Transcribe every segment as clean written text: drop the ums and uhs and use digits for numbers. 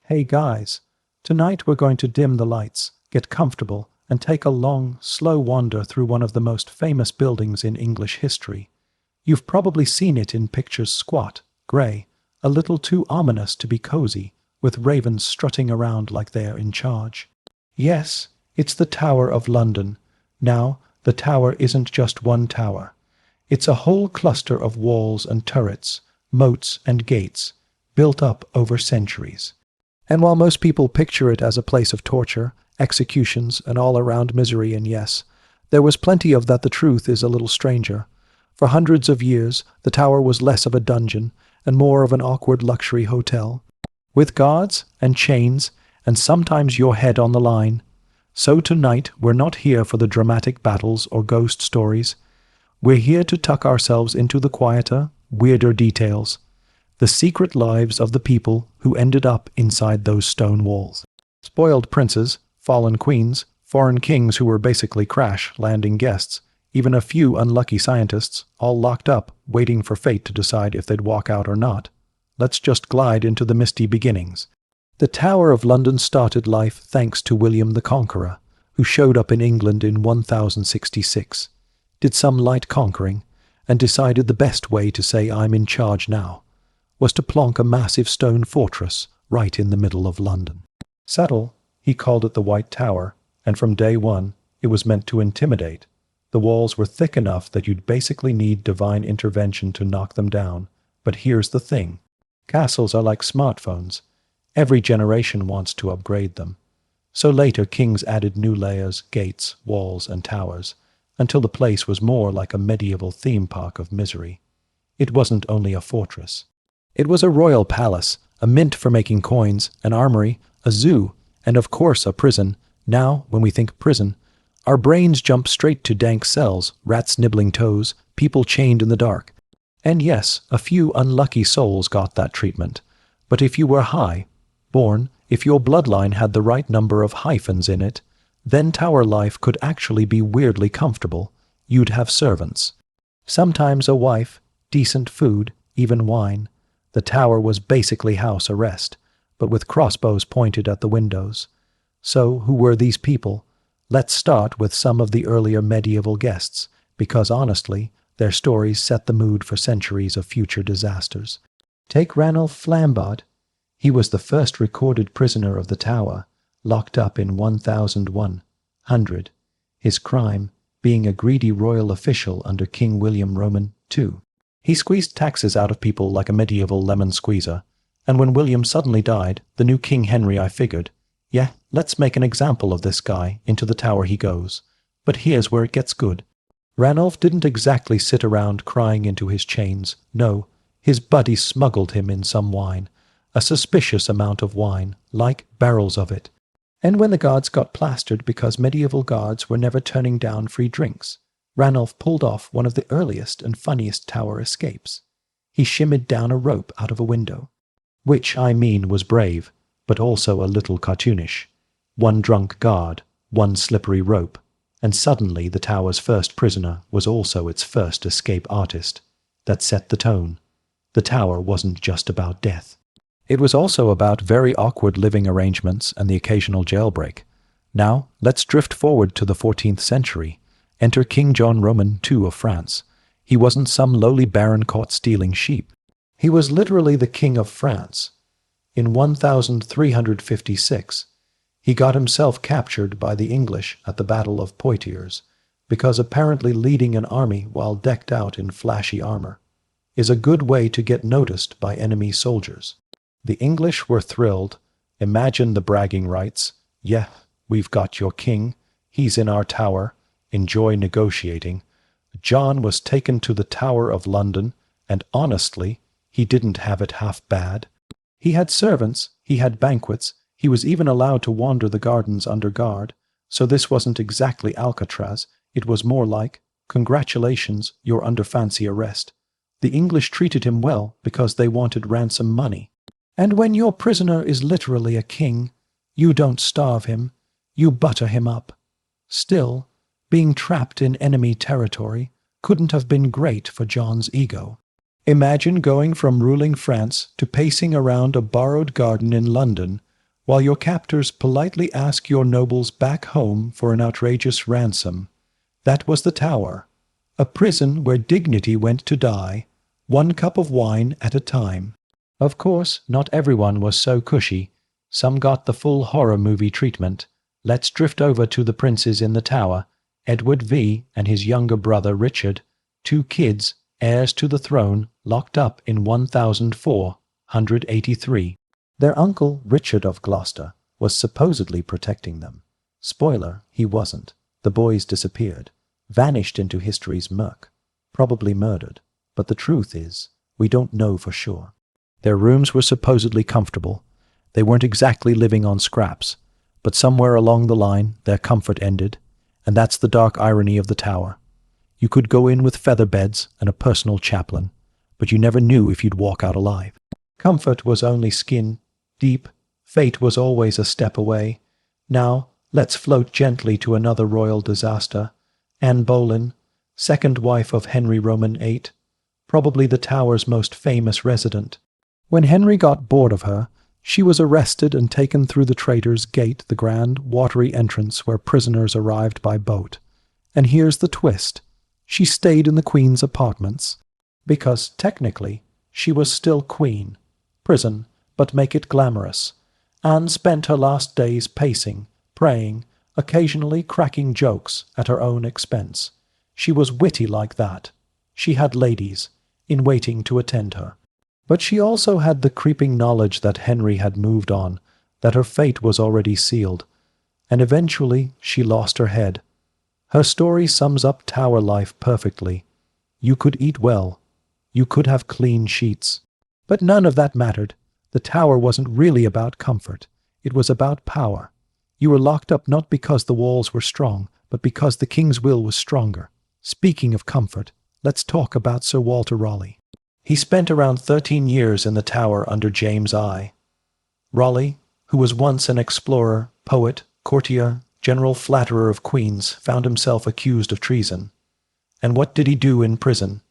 Hey guys, tonight we're going to dim the lights, get comfortable, and take a long, slow wander through one of the most famous buildings in English history. You've probably seen it in pictures squat, grey, a little too ominous to be cozy, with ravens strutting around like they're in charge. Yes, it's the Tower of London. Now, the tower isn't just one tower. It's a whole cluster of walls and turrets, moats and gates, built up over centuries. And while most people picture it as a place of torture, executions, and all-around misery, and yes, there was plenty of that, the truth is a little stranger. For hundreds of years, the tower was less of a dungeon and more of an awkward luxury hotel, with guards and chains and sometimes your head on the line. So tonight, we're not here for the dramatic battles or ghost stories. We're here to tuck ourselves into the quieter, weirder details, the secret lives of the people who ended up inside those stone walls. Spoiled princes, fallen queens, foreign kings who were basically crash-landing guests, even a few unlucky scientists, all locked up, waiting for fate to decide if they'd walk out or not. Let's just glide into the misty beginnings. The Tower of London started life thanks to William the Conqueror, who showed up in England in 1066, did some light conquering, and decided the best way to say "I'm in charge now" was to plonk a massive stone fortress right in the middle of London. Subtle, he called it the White Tower, and from day one, it was meant to intimidate. The walls were thick enough that you'd basically need divine intervention to knock them down. But here's the thing. Castles are like smartphones. Every generation wants to upgrade them. So later kings added new layers, gates, walls, and towers, until the place was more like a medieval theme park of misery. It wasn't only a fortress. It was a royal palace, a mint for making coins, an armory, a zoo, and of course a prison. Now, when we think prison, our brains jump straight to dank cells, rats nibbling toes, people chained in the dark. And yes, a few unlucky souls got that treatment. But if you were high-born, if your bloodline had the right number of hyphens in it, then tower life could actually be weirdly comfortable. You'd have servants. Sometimes a wife, decent food, even wine. The tower was basically house arrest, but with crossbows pointed at the windows. So, who were these people? Let's start with some of the earlier medieval guests, because honestly, their stories set the mood for centuries of future disasters. Take Ranulph Flambard. He was the first recorded prisoner of the tower, locked up in 1100. His crime, being a greedy royal official under King William Roman II. He squeezed taxes out of people like a medieval lemon squeezer, and when William suddenly died, the new King Henry, I figured, yeah, let's make an example of this guy, into the tower he goes. But here's where it gets good. Ranulph didn't exactly sit around crying into his chains. No, his buddy smuggled him in some wine, a suspicious amount of wine, like barrels of it. And when the guards got plastered because medieval guards were never turning down free drinks, Ranulph pulled off one of the earliest and funniest tower escapes. He shimmied down a rope out of a window. Which, I mean, was brave, but also a little cartoonish. One drunk guard, one slippery rope, and suddenly the tower's first prisoner was also its first escape artist. That set the tone. The tower wasn't just about death. It was also about very awkward living arrangements and the occasional jailbreak. Now, let's drift forward to the 14th century. Enter King John Roman II of France. He wasn't some lowly baron caught stealing sheep. He was literally the king of France. In 1356, he got himself captured by the English at the Battle of Poitiers, because apparently leading an army while decked out in flashy armor is a good way to get noticed by enemy soldiers. The English were thrilled. Imagine the bragging rights. Yeah, we've got your king. He's in our tower. Enjoy negotiating. John was taken to the Tower of London, and honestly, he didn't have it half bad. He had servants, he had banquets, he was even allowed to wander the gardens under guard, so this wasn't exactly Alcatraz, it was more like, congratulations, you're under fancy arrest. The English treated him well because they wanted ransom money. And when your prisoner is literally a king, you don't starve him, you butter him up. Still, being trapped in enemy territory couldn't have been great for John's ego. Imagine going from ruling France to pacing around a borrowed garden in London while your captors politely ask your nobles back home for an outrageous ransom. That was the tower, a prison where dignity went to die, one cup of wine at a time. Of course, not everyone was so cushy. Some got the full horror movie treatment. Let's drift over to the princes in the tower, Edward V and his younger brother Richard, two kids, heirs to the throne, locked up in 1483. Their uncle, Richard of Gloucester, was supposedly protecting them. Spoiler, he wasn't. The boys disappeared, vanished into history's murk, probably murdered. But the truth is, we don't know for sure. Their rooms were supposedly comfortable. They weren't exactly living on scraps, but somewhere along the line their comfort ended, and that's the dark irony of the tower. You could go in with feather beds and a personal chaplain, but you never knew if you'd walk out alive. Comfort was only skin deep. Fate was always a step away. Now, let's float gently to another royal disaster. Anne Boleyn, second wife of Henry Roman VIII, probably the tower's most famous resident. When Henry got bored of her, she was arrested and taken through the Traitor's Gate, the grand, watery entrance where prisoners arrived by boat. And here's the twist. She stayed in the Queen's apartments. Because, technically, she was still Queen. Prison, but make it glamorous. Anne spent her last days pacing, praying, occasionally cracking jokes at her own expense. She was witty like that. She had ladies in waiting to attend her. But she also had the creeping knowledge that Henry had moved on, that her fate was already sealed, and eventually she lost her head. Her story sums up tower life perfectly. You could eat well. You could have clean sheets. But none of that mattered. The tower wasn't really about comfort. It was about power. You were locked up not because the walls were strong, but because the king's will was stronger. Speaking of comfort, let's talk about Sir Walter Raleigh. He spent around 13 years in the tower under James I. Raleigh, who was once an explorer, poet, courtier, general flatterer of queens, found himself accused of treason. And what did he do in prison?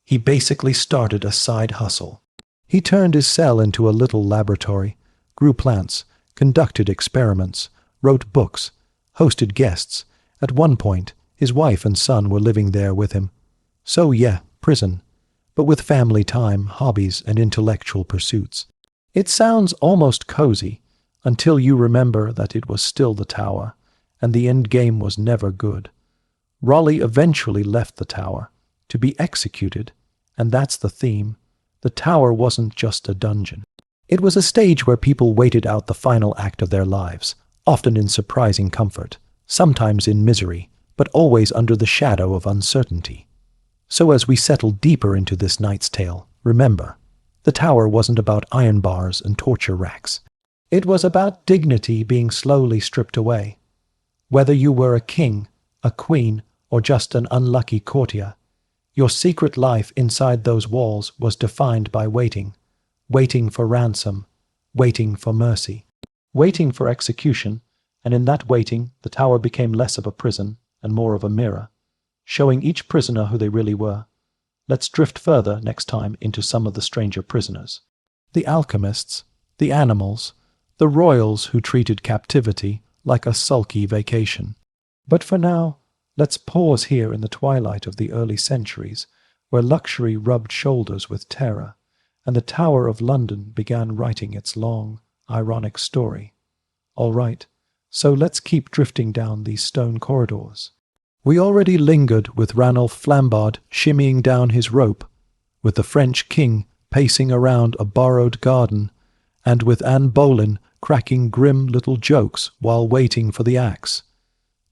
He basically started a side hustle. He turned his cell into a little laboratory, grew plants, conducted experiments, wrote books, hosted guests. At one point, his wife and son were living there with him. So yeah, prison, but with family time, hobbies, and intellectual pursuits. It sounds almost cozy, until you remember that it was still the tower, and the end game was never good. Raleigh eventually left the tower, to be executed, and that's the theme. The tower wasn't just a dungeon. It was a stage where people waited out the final act of their lives, often in surprising comfort, sometimes in misery, but always under the shadow of uncertainty. So as we settle deeper into this night's tale, remember, the tower wasn't about iron bars and torture racks. It was about dignity being slowly stripped away. Whether you were a king, a queen, or just an unlucky courtier, your secret life inside those walls was defined by waiting. Waiting for ransom, waiting for mercy, waiting for execution, and in that waiting, the tower became less of a prison and more of a mirror, showing each prisoner who they really were. Let's drift further next time into some of the stranger prisoners. The alchemists, the animals, the royals who treated captivity like a sulky vacation. But for now, let's pause here in the twilight of the early centuries, where luxury rubbed shoulders with terror, and the Tower of London began writing its long, ironic story. All right, so let's keep drifting down these stone corridors. We already lingered with Ranulph Flambard shimmying down his rope, with the French king pacing around a borrowed garden, and with Anne Boleyn cracking grim little jokes while waiting for the axe.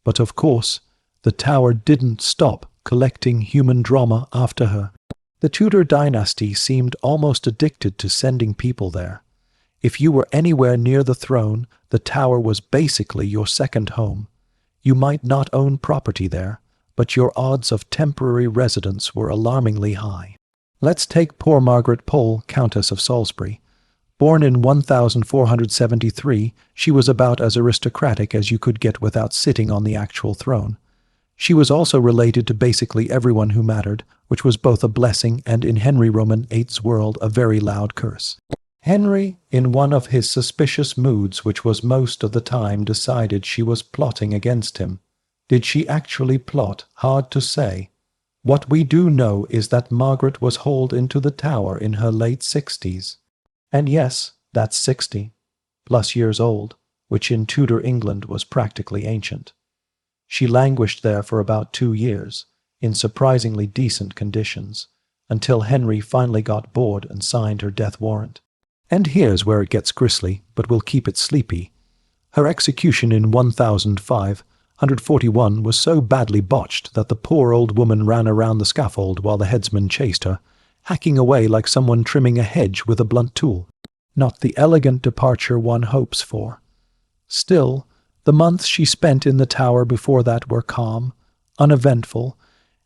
But of course, the tower didn't stop collecting human drama after her. The Tudor dynasty seemed almost addicted to sending people there. If you were anywhere near the throne, the tower was basically your second home. You might not own property there, but your odds of temporary residence were alarmingly high. Let's take poor Margaret Pole, Countess of Salisbury. Born in 1473, she was about as aristocratic as you could get without sitting on the actual throne. She was also related to basically everyone who mattered, which was both a blessing and, in Henry Roman VIII's world, a very loud curse. Henry, in one of his suspicious moods which was most of the time, decided she was plotting against him. Did she actually plot? Hard to say. What we do know is that Margaret was hauled into the Tower in her late 60s. And yes, that's 60+ years old, which in Tudor England was practically ancient. She languished there for about 2 years, in surprisingly decent conditions, until Henry finally got bored and signed her death warrant. And here's where it gets grisly, but we'll keep it sleepy. Her execution in 1541 was so badly botched that the poor old woman ran around the scaffold while the headsman chased her, hacking away like someone trimming a hedge with a blunt tool. Not the elegant departure one hopes for. Still, the months she spent in the Tower before that were calm, uneventful,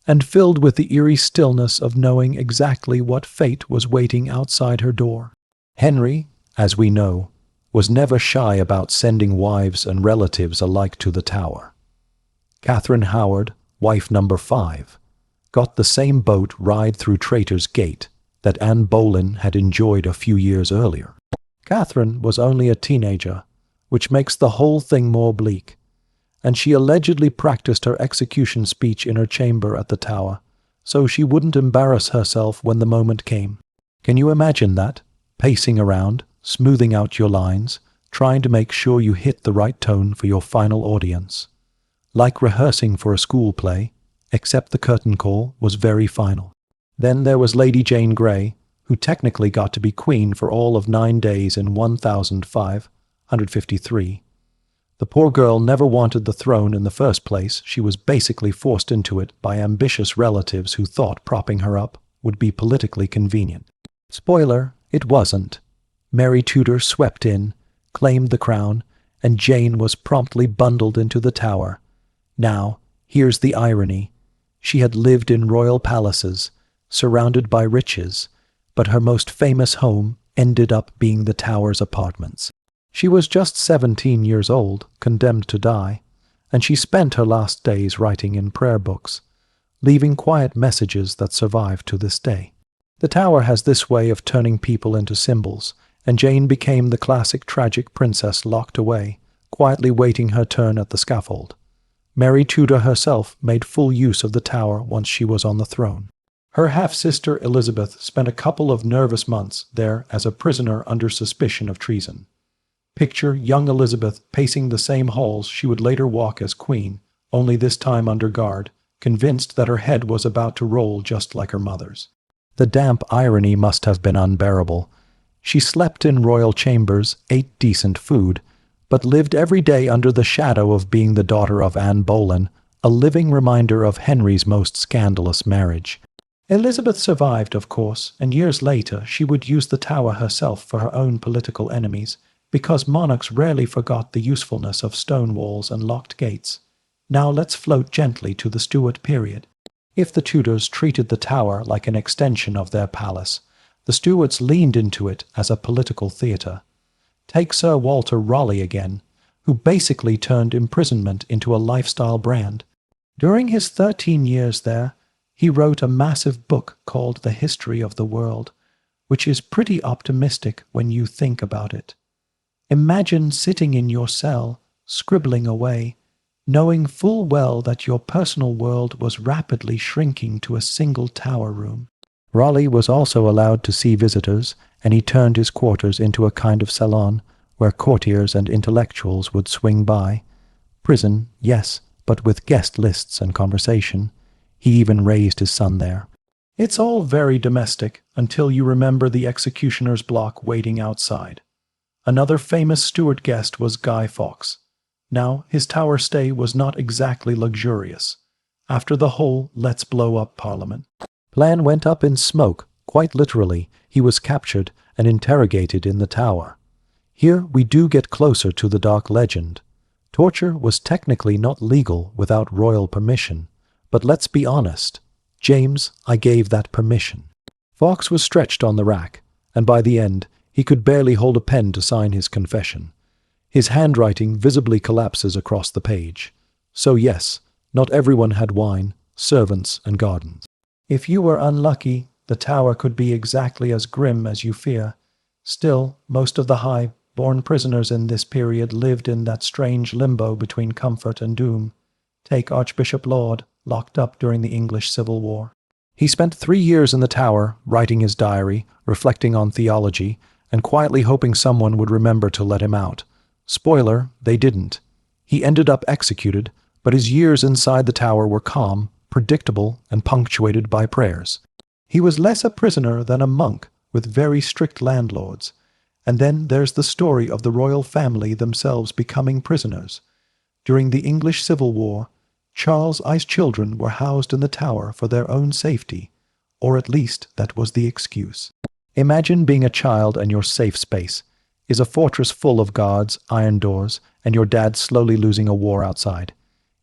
and filled with the eerie stillness of knowing exactly what fate was waiting outside her door. Henry, as we know, was never shy about sending wives and relatives alike to the Tower. Catherine Howard, wife number 5, got the same boat ride through Traitor's Gate that Anne Boleyn had enjoyed a few years earlier. Catherine was only a teenager, which makes the whole thing more bleak, and she allegedly practiced her execution speech in her chamber at the Tower, so she wouldn't embarrass herself when the moment came. Can you imagine that? Pacing around, smoothing out your lines, trying to make sure you hit the right tone for your final audience. Like rehearsing for a school play, except the curtain call was very final. Then there was Lady Jane Grey, who technically got to be queen for all of 9 days in 1553. The poor girl never wanted the throne in the first place. She was basically forced into it by ambitious relatives who thought propping her up would be politically convenient. Spoiler, it wasn't. Mary Tudor swept in, claimed the crown, and Jane was promptly bundled into the Tower. Now, here's the irony. She had lived in royal palaces, surrounded by riches, but her most famous home ended up being the Tower's apartments. She was just 17 years old, condemned to die, and she spent her last days writing in prayer books, leaving quiet messages that survive to this day. The Tower has this way of turning people into symbols, and Jane became the classic tragic princess locked away, quietly waiting her turn at the scaffold. Mary Tudor herself made full use of the Tower once she was on the throne. Her half-sister Elizabeth spent a couple of nervous months there as a prisoner under suspicion of treason. Picture young Elizabeth pacing the same halls she would later walk as queen, only this time under guard, convinced that her head was about to roll just like her mother's. The damp irony must have been unbearable. She slept in royal chambers, ate decent food, but lived every day under the shadow of being the daughter of Anne Boleyn, a living reminder of Henry's most scandalous marriage. Elizabeth survived, of course, and years later she would use the Tower herself for her own political enemies, because monarchs rarely forgot the usefulness of stone walls and locked gates. Now let's float gently to the Stuart period. If the Tudors treated the Tower like an extension of their palace, the Stuarts leaned into it as a political theatre. Take Sir Walter Raleigh again, who basically turned imprisonment into a lifestyle brand. During his 13 years there, he wrote a massive book called The History of the World, which is pretty optimistic when you think about it. Imagine sitting in your cell, scribbling away, knowing full well that your personal world was rapidly shrinking to a single tower room. Raleigh was also allowed to see visitors, and he turned his quarters into a kind of salon where courtiers and intellectuals would swing by. Prison, yes, but with guest lists and conversation. He even raised his son there. It's all very domestic until you remember the executioner's block waiting outside. Another famous Stuart guest was Guy Fawkes. Now, his Tower stay was not exactly luxurious. After the whole "let's blow up Parliament" plan went up in smoke, quite literally, he was captured and interrogated in the Tower. Here we do get closer to the dark legend. Torture was technically not legal without royal permission, but let's be honest, James, I gave that permission. Fawkes was stretched on the rack, and by the end, he could barely hold a pen to sign his confession. His handwriting visibly collapses across the page. So yes, not everyone had wine, servants, and gardens. If you were unlucky, the Tower could be exactly as grim as you fear. Still, most of the high-born prisoners in this period lived in that strange limbo between comfort and doom. Take Archbishop Laud, locked up during the English Civil War. He spent 3 years in the Tower, writing his diary, reflecting on theology, and quietly hoping someone would remember to let him out. Spoiler, they didn't. He ended up executed, but his years inside the Tower were calm, predictable, and punctuated by prayers. He was less a prisoner than a monk, with very strict landlords. And then there's the story of the royal family themselves becoming prisoners. During the English Civil War, Charles I's children were housed in the Tower for their own safety, or at least that was the excuse. Imagine being a child and your safe space is a fortress full of guards, iron doors, and your dad slowly losing a war outside.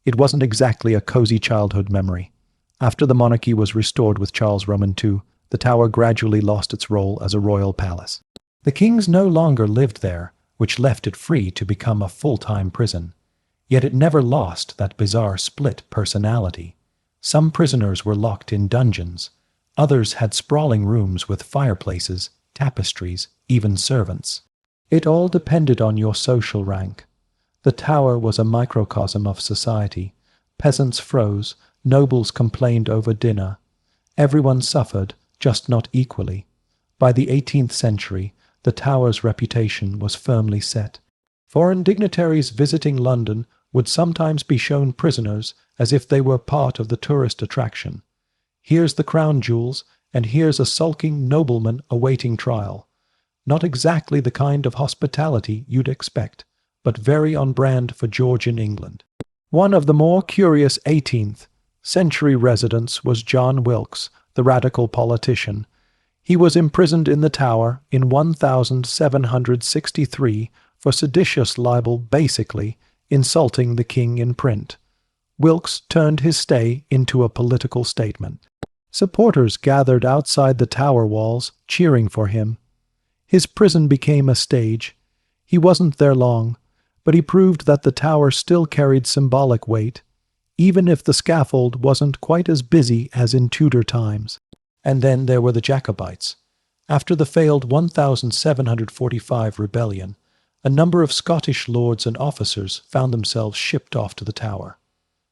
It wasn't exactly a cozy childhood memory. After the monarchy was restored with Charles Roman II, the Tower gradually lost its role as a royal palace. The kings no longer lived there, which left it free to become a full-time prison. Yet it never lost that bizarre split personality. Some prisoners were locked in dungeons. Others had sprawling rooms with fireplaces, tapestries, even servants. It all depended on your social rank. The Tower was a microcosm of society. Peasants froze, nobles complained over dinner. Everyone suffered, just not equally. By the 18th century, the Tower's reputation was firmly set. Foreign dignitaries visiting London would sometimes be shown prisoners as if they were part of the tourist attraction. Here's the crown jewels, and here's a sulking nobleman awaiting trial. Not exactly the kind of hospitality you'd expect, but very on brand for Georgian England. One of the more curious 18th century residents was John Wilkes, the radical politician. He was imprisoned in the Tower in 1763 for seditious libel, basically insulting the king in print. Wilkes turned his stay into a political statement. Supporters gathered outside the Tower walls, cheering for him. His prison became a stage. He wasn't there long, but he proved that the Tower still carried symbolic weight, even if the scaffold wasn't quite as busy as in Tudor times. And then there were the Jacobites. After the failed 1745 rebellion, a number of Scottish lords and officers found themselves shipped off to the Tower.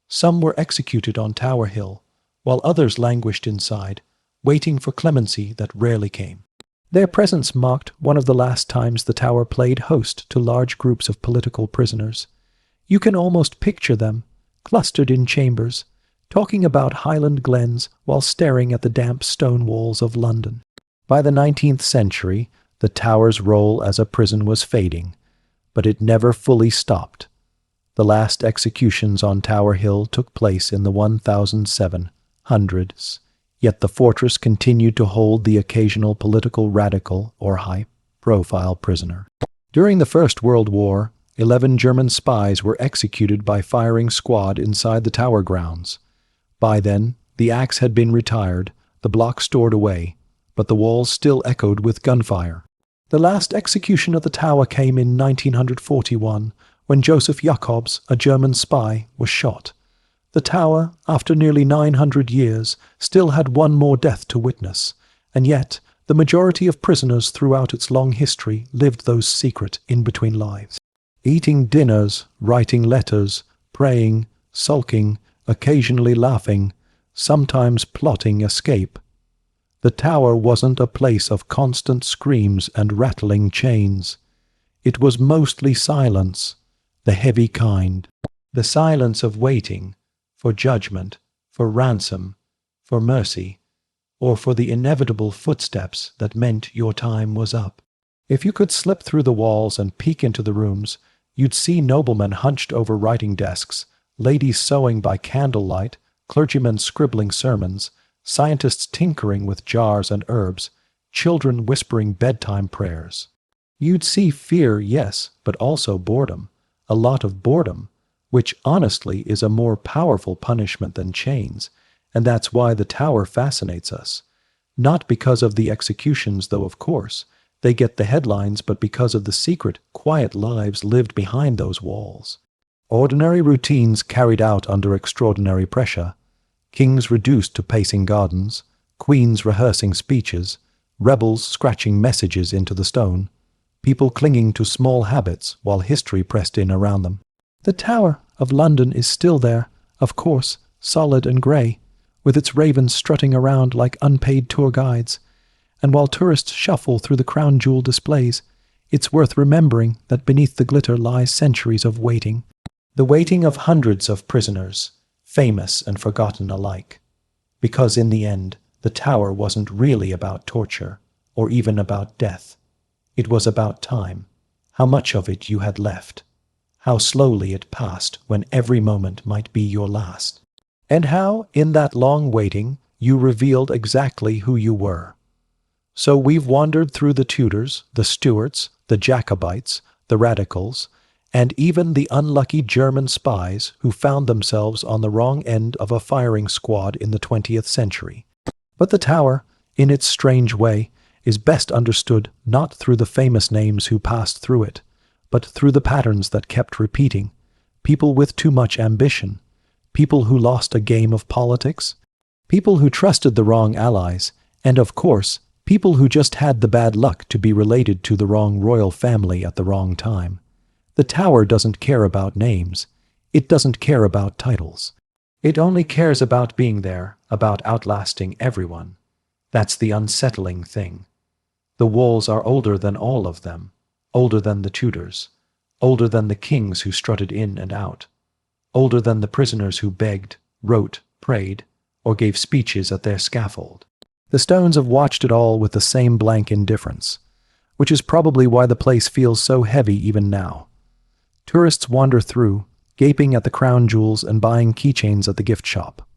Some were executed on Tower Hill, while others languished inside, waiting for clemency that rarely came. Their presence marked one of the last times the Tower played host to large groups of political prisoners. You can almost picture them, clustered in chambers, talking about Highland glens while staring at the damp stone walls of London. By the 19th century, the Tower's role as a prison was fading, but it never fully stopped. The last executions on Tower Hill took place in the 1700s, yet the fortress continued to hold the occasional political radical or high-profile prisoner. During the First World War, 11 German spies were executed by firing squad inside the Tower grounds. By then, the axe had been retired, the block stored away, but the walls still echoed with gunfire. The last execution of the Tower came in 1941, when Joseph Jacobs, a German spy, was shot. The Tower, after nearly 900 years, still had one more death to witness, and yet the majority of prisoners throughout its long history lived those secret in-between lives. Eating dinners, writing letters, praying, sulking, occasionally laughing, sometimes plotting escape. The Tower wasn't a place of constant screams and rattling chains. It was mostly silence, the heavy kind. The silence of waiting for judgment, for ransom, for mercy, or for the inevitable footsteps that meant your time was up. If you could slip through the walls and peek into the rooms, you'd see noblemen hunched over writing desks, ladies sewing by candlelight, clergymen scribbling sermons, scientists tinkering with jars and herbs, children whispering bedtime prayers. You'd see fear, yes, but also boredom, a lot of boredom, which honestly is a more powerful punishment than chains, and that's why the Tower fascinates us. Not because of the executions, though of course, they get the headlines, but because of the secret, quiet lives lived behind those walls. Ordinary routines carried out under extraordinary pressure. Kings reduced to pacing gardens, queens rehearsing speeches, rebels scratching messages into the stone, people clinging to small habits while history pressed in around them. The Tower of London is still there, of course, solid and grey, with its ravens strutting around like unpaid tour guides. And while tourists shuffle through the crown jewel displays, it's worth remembering that beneath the glitter lies centuries of waiting. The waiting of hundreds of prisoners, famous and forgotten alike. Because in the end, the tower wasn't really about torture, or even about death. It was about time, how much of it you had left, how slowly it passed when every moment might be your last, and how, in that long waiting, you revealed exactly who you were. So we've wandered through the Tudors, the Stuarts, the Jacobites, the Radicals, and even the unlucky German spies who found themselves on the wrong end of a firing squad in the 20th century. But the Tower, in its strange way, is best understood not through the famous names who passed through it, but through the patterns that kept repeating. People with too much ambition, people who lost a game of politics, people who trusted the wrong allies, and of course, people who just had the bad luck to be related to the wrong royal family at the wrong time. The Tower doesn't care about names. It doesn't care about titles. It only cares about being there, about outlasting everyone. That's the unsettling thing. The walls are older than all of them, older than the Tudors, older than the kings who strutted in and out, older than the prisoners who begged, wrote, prayed, or gave speeches at their scaffold. The stones have watched it all with the same blank indifference, which is probably why the place feels so heavy even now. Tourists wander through, gaping at the crown jewels and buying keychains at the gift shop.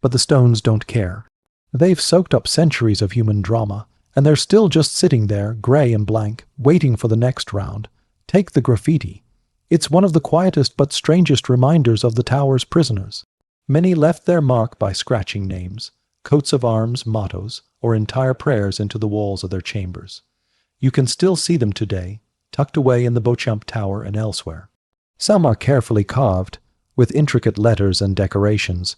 But the stones don't care. They've soaked up centuries of human drama, and they're still just sitting there, grey and blank, waiting for the next round. Take the graffiti. It's one of the quietest but strangest reminders of the Tower's prisoners. Many left their mark by scratching names, coats of arms, mottos, or entire prayers into the walls of their chambers. You can still see them today, tucked away in the Beauchamp Tower and elsewhere. Some are carefully carved, with intricate letters and decorations,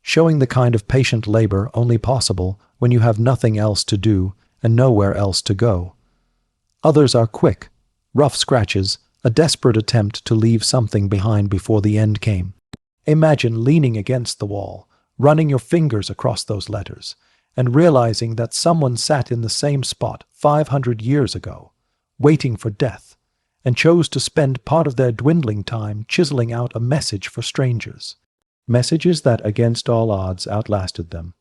showing the kind of patient labor only possible when you have nothing else to do and nowhere else to go. Others are quick, rough scratches, a desperate attempt to leave something behind before the end came. Imagine leaning against the wall, running your fingers across those letters, and realizing that someone sat in the same spot 500 years ago, waiting for death, and chose to spend part of their dwindling time chiseling out a message for strangers. Messages that, against all odds, outlasted them.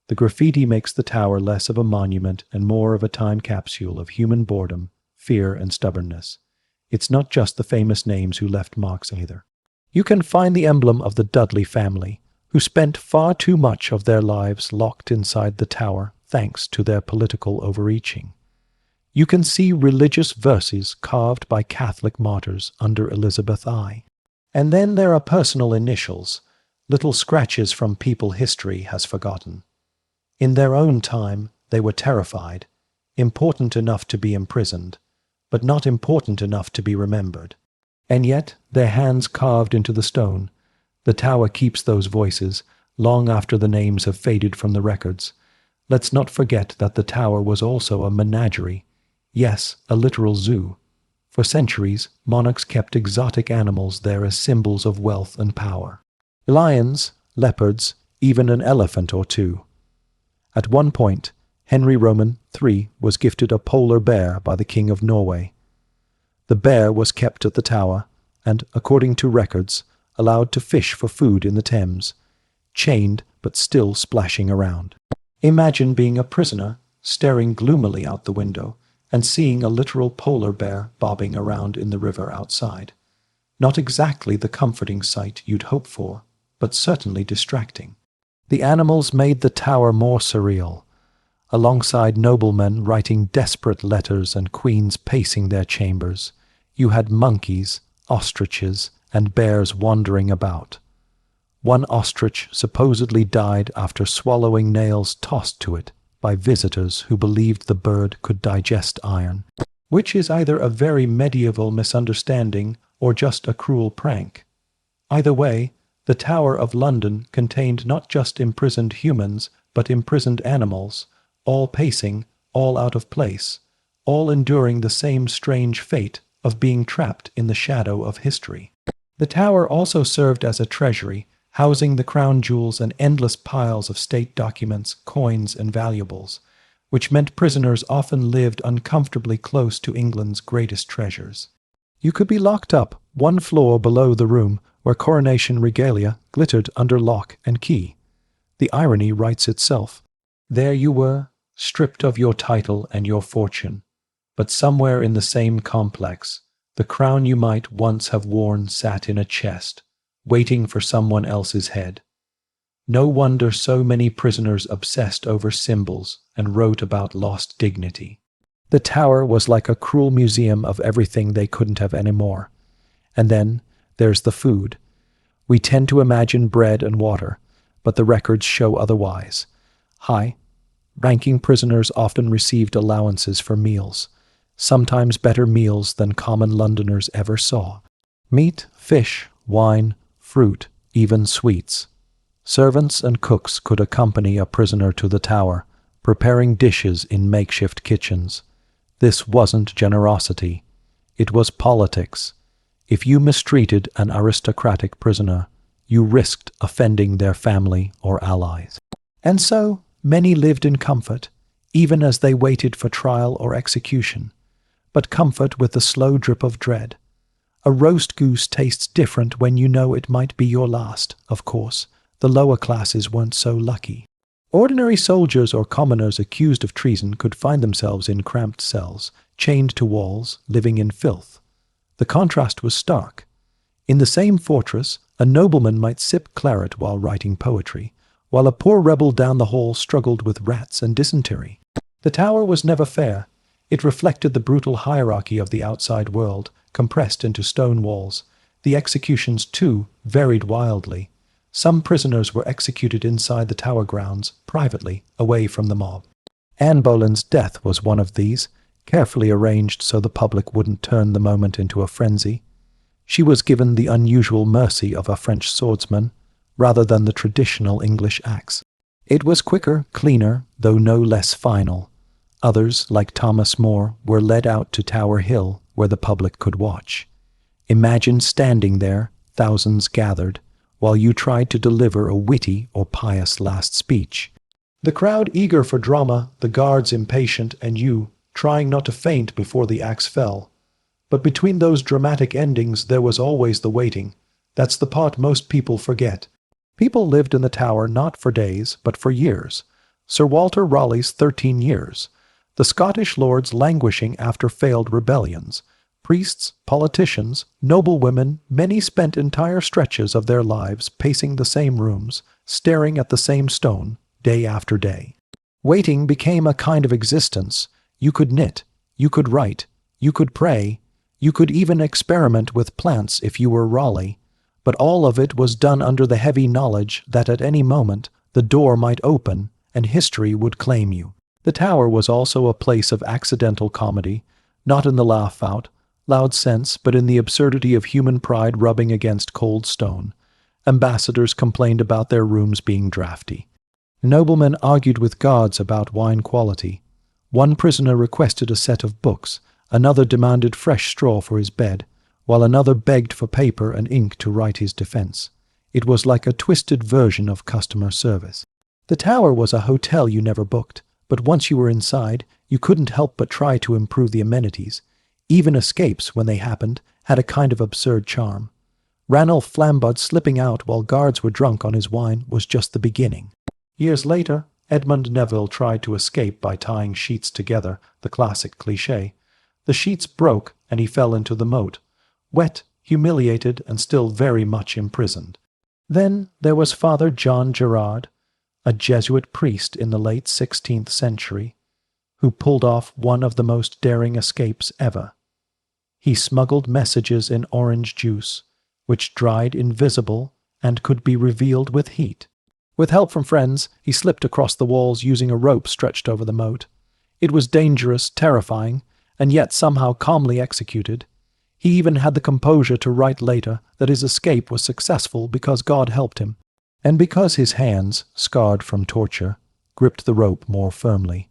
The graffiti makes the Tower less of a monument and more of a time capsule of human boredom, fear, and stubbornness. It's not just the famous names who left marks either. You can find the emblem of the Dudley family, who spent far too much of their lives locked inside the Tower thanks to their political overreaching. You can see religious verses carved by Catholic martyrs under Elizabeth I. And then there are personal initials, little scratches from people history has forgotten. In their own time, they were terrified, important enough to be imprisoned, but not important enough to be remembered. And yet, their hands carved into the stone, the Tower keeps those voices, long after the names have faded from the records. Let's not forget that the Tower was also a menagerie, yes, a literal zoo. For centuries, monarchs kept exotic animals there as symbols of wealth and power. Lions, leopards, even an elephant or two. At one point, Henry Roman III was gifted a polar bear by the King of Norway. The bear was kept at the Tower and, according to records, allowed to fish for food in the Thames, chained but still splashing around. Imagine being a prisoner, staring gloomily out the window, and seeing a literal polar bear bobbing around in the river outside. Not exactly the comforting sight you'd hope for, but certainly distracting. The animals made the Tower more surreal. Alongside noblemen writing desperate letters and queens pacing their chambers, you had monkeys, ostriches, and bears wandering about. One ostrich supposedly died after swallowing nails tossed to it by visitors who believed the bird could digest iron, which is either a very medieval misunderstanding or just a cruel prank. Either way, the Tower of London contained not just imprisoned humans, but imprisoned animals, all pacing, all out of place, all enduring the same strange fate of being trapped in the shadow of history. The tower also served as a treasury, housing the crown jewels and endless piles of state documents, coins, and valuables, which meant prisoners often lived uncomfortably close to England's greatest treasures. You could be locked up one floor below the room where coronation regalia glittered under lock and key. The irony writes itself. There you were, stripped of your title and your fortune, but somewhere in the same complex, the crown you might once have worn sat in a chest, waiting for someone else's head. No wonder so many prisoners obsessed over symbols and wrote about lost dignity. The tower was like a cruel museum of everything they couldn't have anymore. And then there's the food. We tend to imagine bread and water, but the records show otherwise. High-ranking prisoners often received allowances for meals, sometimes better meals than common Londoners ever saw. Meat, fish, wine, fruit, even sweets. Servants and cooks could accompany a prisoner to the tower, preparing dishes in makeshift kitchens. This wasn't generosity. It was politics. If you mistreated an aristocratic prisoner, you risked offending their family or allies. And so, many lived in comfort, even as they waited for trial or execution, but comfort with the slow drip of dread. A roast goose tastes different when you know it might be your last, of course. The lower classes weren't so lucky. Ordinary soldiers or commoners accused of treason could find themselves in cramped cells, chained to walls, living in filth. The contrast was stark. In the same fortress, a nobleman might sip claret while writing poetry, while a poor rebel down the hall struggled with rats and dysentery. The tower was never fair. It reflected the brutal hierarchy of the outside world, compressed into stone walls. The executions, too, varied wildly. Some prisoners were executed inside the tower grounds, privately, away from the mob. Anne Boleyn's death was one of these, carefully arranged so the public wouldn't turn the moment into a frenzy. She was given the unusual mercy of a French swordsman, rather than the traditional English axe. It was quicker, cleaner, though no less final. Others, like Thomas More, were led out to Tower Hill, where the public could watch. Imagine standing there, thousands gathered, while you tried to deliver a witty or pious last speech. The crowd eager for drama, the guards impatient, and you, trying not to faint before the axe fell. But between those dramatic endings there was always the waiting. That's the part most people forget. People lived in the tower not for days, but for years. Sir Walter Raleigh's 13 years. The Scottish lords languishing after failed rebellions. Priests, politicians, noblewomen, many spent entire stretches of their lives pacing the same rooms, staring at the same stone, day after day. Waiting became a kind of existence. You could knit, you could write, you could pray, you could even experiment with plants if you were Raleigh, but all of it was done under the heavy knowledge that at any moment the door might open and history would claim you. The tower was also a place of accidental comedy, not in the laugh-out, loud sense, but in the absurdity of human pride rubbing against cold stone. Ambassadors complained about their rooms being draughty. Noblemen argued with guards about wine quality. One prisoner requested a set of books, another demanded fresh straw for his bed, while another begged for paper and ink to write his defense. It was like a twisted version of customer service. The tower was a hotel you never booked, but once you were inside, you couldn't help but try to improve the amenities. Even escapes, when they happened, had a kind of absurd charm. Ranulph Flambard slipping out while guards were drunk on his wine was just the beginning. Years later, Edmund Neville tried to escape by tying sheets together, the classic cliché. The sheets broke, and he fell into the moat, wet, humiliated, and still very much imprisoned. Then there was Father John Gerard, a Jesuit priest in the late 16th century, who pulled off one of the most daring escapes ever. He smuggled messages in orange juice, which dried invisible and could be revealed with heat. With help from friends, he slipped across the walls using a rope stretched over the moat. It was dangerous, terrifying, and yet somehow calmly executed. He even had the composure to write later that his escape was successful because God helped him, and because his hands, scarred from torture, gripped the rope more firmly.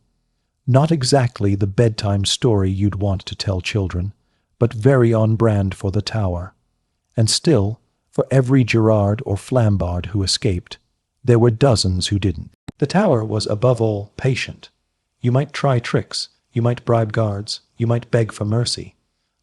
Not exactly the bedtime story you'd want to tell children, but very on brand for the tower. And still, for every Gerard or Flambard who escaped, there were dozens who didn't. The tower was above all patient. You might try tricks, you might bribe guards, you might beg for mercy,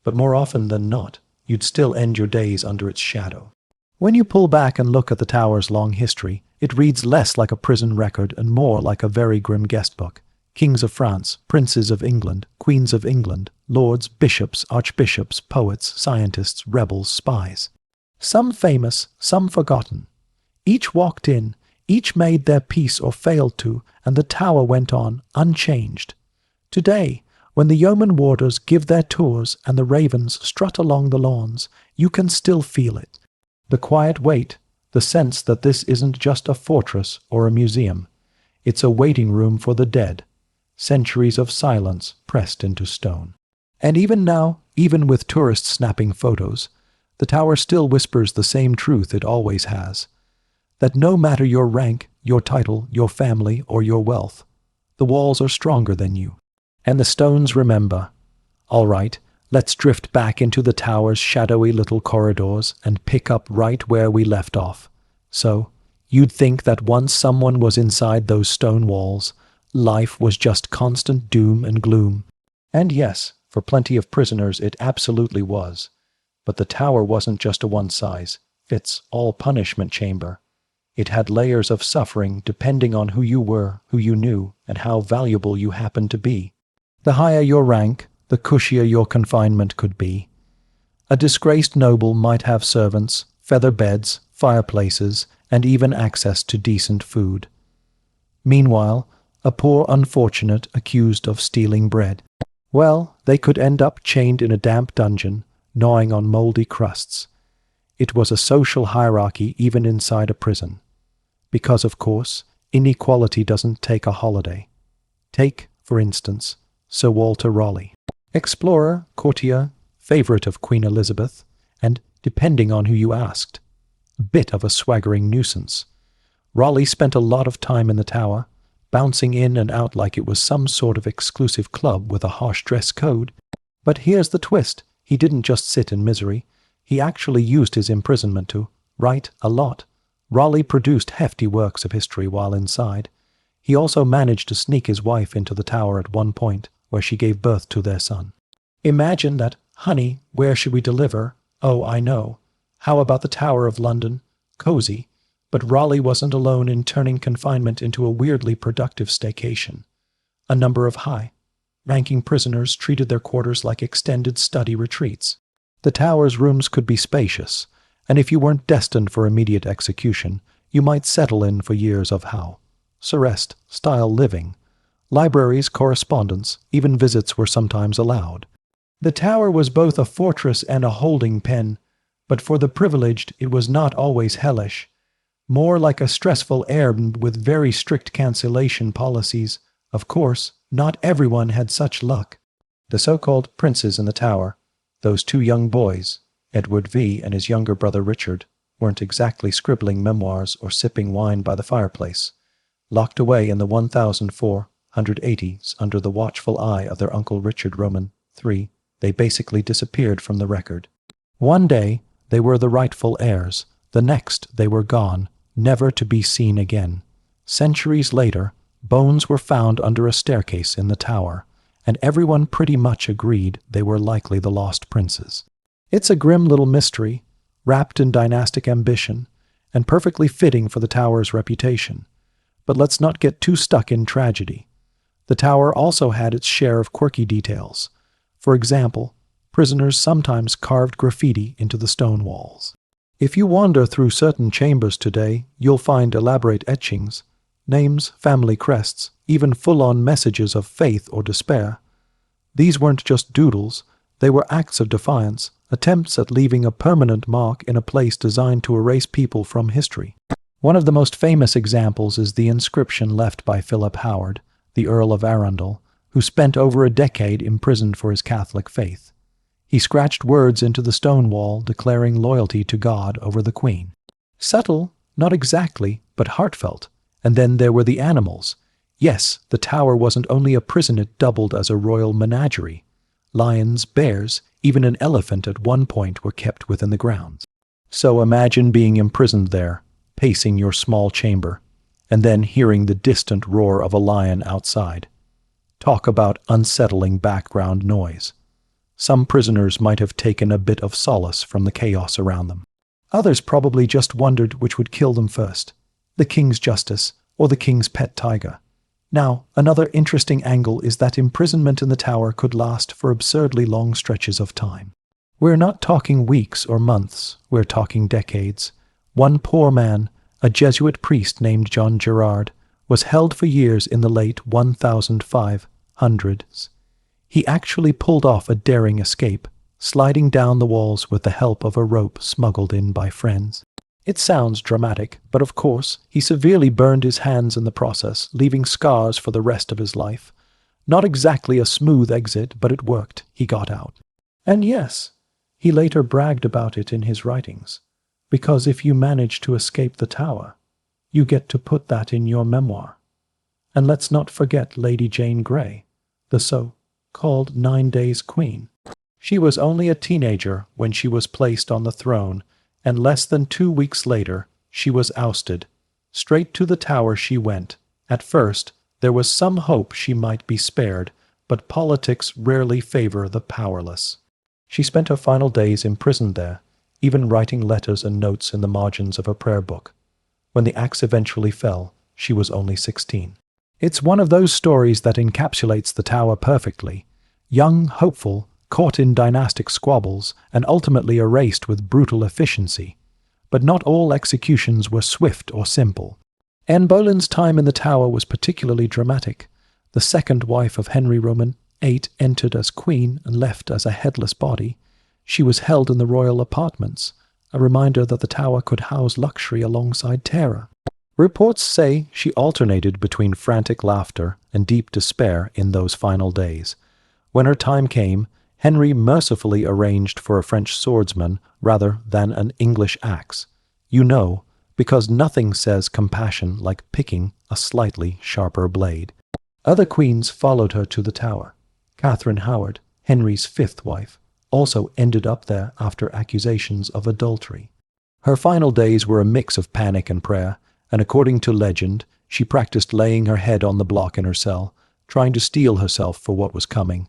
but more often than not, you'd still end your days under its shadow. When you pull back and look at the tower's long history, it reads less like a prison record and more like a very grim guestbook. Kings of France, princes of England, queens of England, lords, bishops, archbishops, poets, scientists, rebels, spies. Some famous, some forgotten. Each walked in, each made their peace or failed to, and the tower went on, unchanged. Today, when the yeoman warders give their tours and the ravens strut along the lawns, you can still feel it. The quiet weight, the sense that this isn't just a fortress or a museum. It's a waiting room for the dead. Centuries of silence pressed into stone. And even now, even with tourists snapping photos, the tower still whispers the same truth it always has. That no matter your rank, your title, your family, or your wealth, the walls are stronger than you. And the stones remember. All right, let's drift back into the tower's shadowy little corridors and pick up right where we left off. So, you'd think that once someone was inside those stone walls, life was just constant doom and gloom. And yes, for plenty of prisoners it absolutely was. But the tower wasn't just a one-size-fits-all punishment chamber. It had layers of suffering depending on who you were, who you knew, and how valuable you happened to be. The higher your rank, the cushier your confinement could be. A disgraced noble might have servants, feather beds, fireplaces, and even access to decent food. Meanwhile, a poor unfortunate accused of stealing bread, well, they could end up chained in a damp dungeon, gnawing on moldy crusts. It was a social hierarchy even inside a prison. Because, of course, inequality doesn't take a holiday. Take, for instance, Sir Walter Raleigh. Explorer, courtier, favorite of Queen Elizabeth, and, depending on who you asked, a bit of a swaggering nuisance. Raleigh spent a lot of time in the tower, bouncing in and out like it was some sort of exclusive club with a harsh dress code. But here's the twist. He didn't just sit in misery. He actually used his imprisonment to write a lot. Raleigh produced hefty works of history while inside. He also managed to sneak his wife into the tower at one point, where she gave birth to their son. Imagine that, honey, where should we deliver? Oh, I know. How about the Tower of London? Cozy. But Raleigh wasn't alone in turning confinement into a weirdly productive staycation. A number of high-ranking prisoners treated their quarters like extended study retreats. The tower's rooms could be spacious, and if you weren't destined for immediate execution, you might settle in for years of Surrest-style living. Libraries, correspondence, even visits were sometimes allowed. The tower was both a fortress and a holding pen, but for the privileged it was not always hellish. More like a stressful air with very strict cancellation policies. Of course, not everyone had such luck. The so-called princes in the tower, those two young boys, Edward V. and his younger brother Richard, weren't exactly scribbling memoirs or sipping wine by the fireplace. Locked away in the 1480s under the watchful eye of their uncle Richard Roman III, they basically disappeared from the record. One day, they were the rightful heirs. The next, they were gone, never to be seen again. Centuries later, bones were found under a staircase in the tower, and everyone pretty much agreed they were likely the lost princes. It's a grim little mystery, wrapped in dynastic ambition, and perfectly fitting for the tower's reputation. But let's not get too stuck in tragedy. The tower also had its share of quirky details. For example, prisoners sometimes carved graffiti into the stone walls. If you wander through certain chambers today, you'll find elaborate etchings, names, family crests, even full-on messages of faith or despair. These weren't just doodles, they were acts of defiance, attempts at leaving a permanent mark in a place designed to erase people from history. One of the most famous examples is the inscription left by Philip Howard, the Earl of Arundel, who spent over a decade imprisoned for his Catholic faith. He scratched words into the stone wall declaring loyalty to God over the Queen. Subtle, not exactly, but heartfelt. And then there were the animals. Yes, the tower wasn't only a prison, it doubled as a royal menagerie. Lions, bears, even an elephant at one point were kept within the grounds. So imagine being imprisoned there, pacing your small chamber, and then hearing the distant roar of a lion outside. Talk about unsettling background noise. Some prisoners might have taken a bit of solace from the chaos around them. Others probably just wondered which would kill them first, the king's justice or the king's pet tiger. Now, another interesting angle is that imprisonment in the tower could last for absurdly long stretches of time. We're not talking weeks or months, we're talking decades. One poor man, a Jesuit priest named John Gerard, was held for years in the late 1500s. He actually pulled off a daring escape, sliding down the walls with the help of a rope smuggled in by friends. It sounds dramatic, but of course, he severely burned his hands in the process, leaving scars for the rest of his life. Not exactly a smooth exit, but it worked. He got out. And yes, he later bragged about it in his writings, because if you manage to escape the tower, you get to put that in your memoir. And let's not forget Lady Jane Grey, the so-called 9 Days Queen. She was only a teenager when she was placed on the throne, and less than 2 weeks later, she was ousted. Straight to the tower she went. At first, there was some hope she might be spared, but politics rarely favor the powerless. She spent her final days imprisoned there, even writing letters and notes in the margins of her prayer book. When the axe eventually fell, she was only 16. It's one of those stories that encapsulates the tower perfectly. Young, hopeful, caught in dynastic squabbles, and ultimately erased with brutal efficiency. But not all executions were swift or simple. Anne Boleyn's time in the tower was particularly dramatic. The second wife of Henry Roman VIII entered as queen and left as a headless body. She was held in the royal apartments, a reminder that the tower could house luxury alongside terror. Reports say she alternated between frantic laughter and deep despair in those final days. When her time came, Henry mercifully arranged for a French swordsman rather than an English axe. You know, because nothing says compassion like picking a slightly sharper blade. Other queens followed her to the tower. Catherine Howard, Henry's fifth wife, also ended up there after accusations of adultery. Her final days were a mix of panic and prayer, and according to legend, she practiced laying her head on the block in her cell, trying to steel herself for what was coming.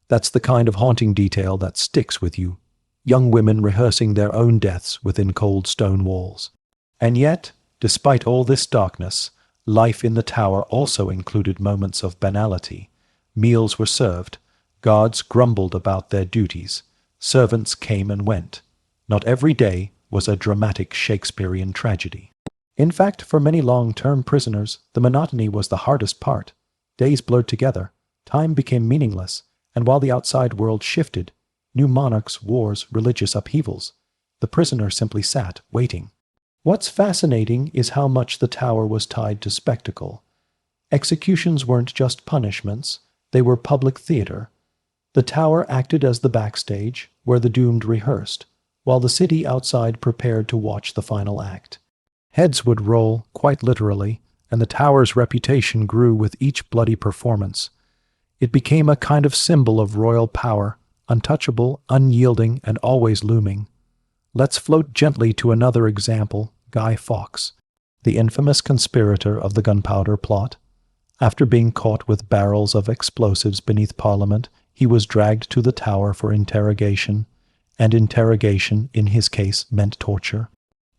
That's the kind of haunting detail that sticks with you. Young women rehearsing their own deaths within cold stone walls. And yet, despite all this darkness, life in the tower also included moments of banality. Meals were served. Guards grumbled about their duties. Servants came and went. Not every day was a dramatic Shakespearean tragedy. In fact, for many long-term prisoners, the monotony was the hardest part. Days blurred together. Time became meaningless. And while the outside world shifted, new monarchs, wars, religious upheavals, the prisoner simply sat, waiting. What's fascinating is how much the tower was tied to spectacle. Executions weren't just punishments, they were public theater. The tower acted as the backstage, where the doomed rehearsed, while the city outside prepared to watch the final act. Heads would roll, quite literally, and the tower's reputation grew with each bloody performance. It became a kind of symbol of royal power, untouchable, unyielding, and always looming. Let's float gently to another example, Guy Fawkes, the infamous conspirator of the Gunpowder Plot. After being caught with barrels of explosives beneath Parliament, he was dragged to the tower for interrogation, and interrogation, in his case, meant torture.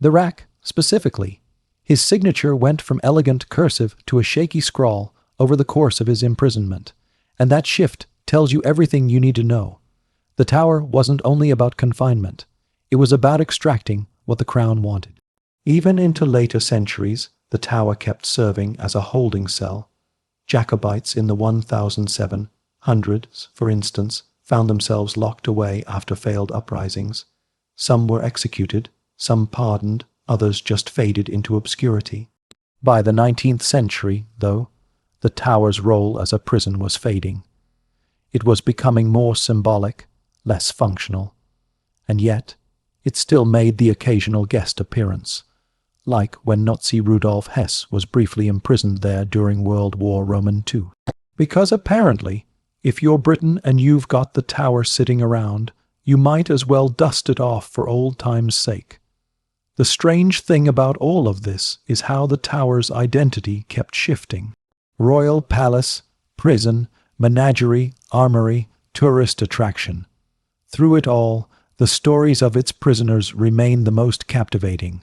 The rack, specifically. His signature went from elegant cursive to a shaky scrawl over the course of his imprisonment. And that shift tells you everything you need to know. The tower wasn't only about confinement. It was about extracting what the crown wanted. Even into later centuries, the tower kept serving as a holding cell. Jacobites in the 1700s, for instance, found themselves locked away after failed uprisings. Some were executed, some pardoned, others just faded into obscurity. By the 19th century, though, the tower's role as a prison was fading. It was becoming more symbolic, less functional. And yet, it still made the occasional guest appearance. like when Nazi Rudolf Hess was briefly imprisoned there during World War II. Because apparently, if you're Britain and you've got the tower sitting around, you might as well dust it off for old time's sake. The strange thing about all of this is how the tower's identity kept shifting. Royal palace, prison, menagerie, armory, tourist attraction. Through it all, the stories of its prisoners remain the most captivating.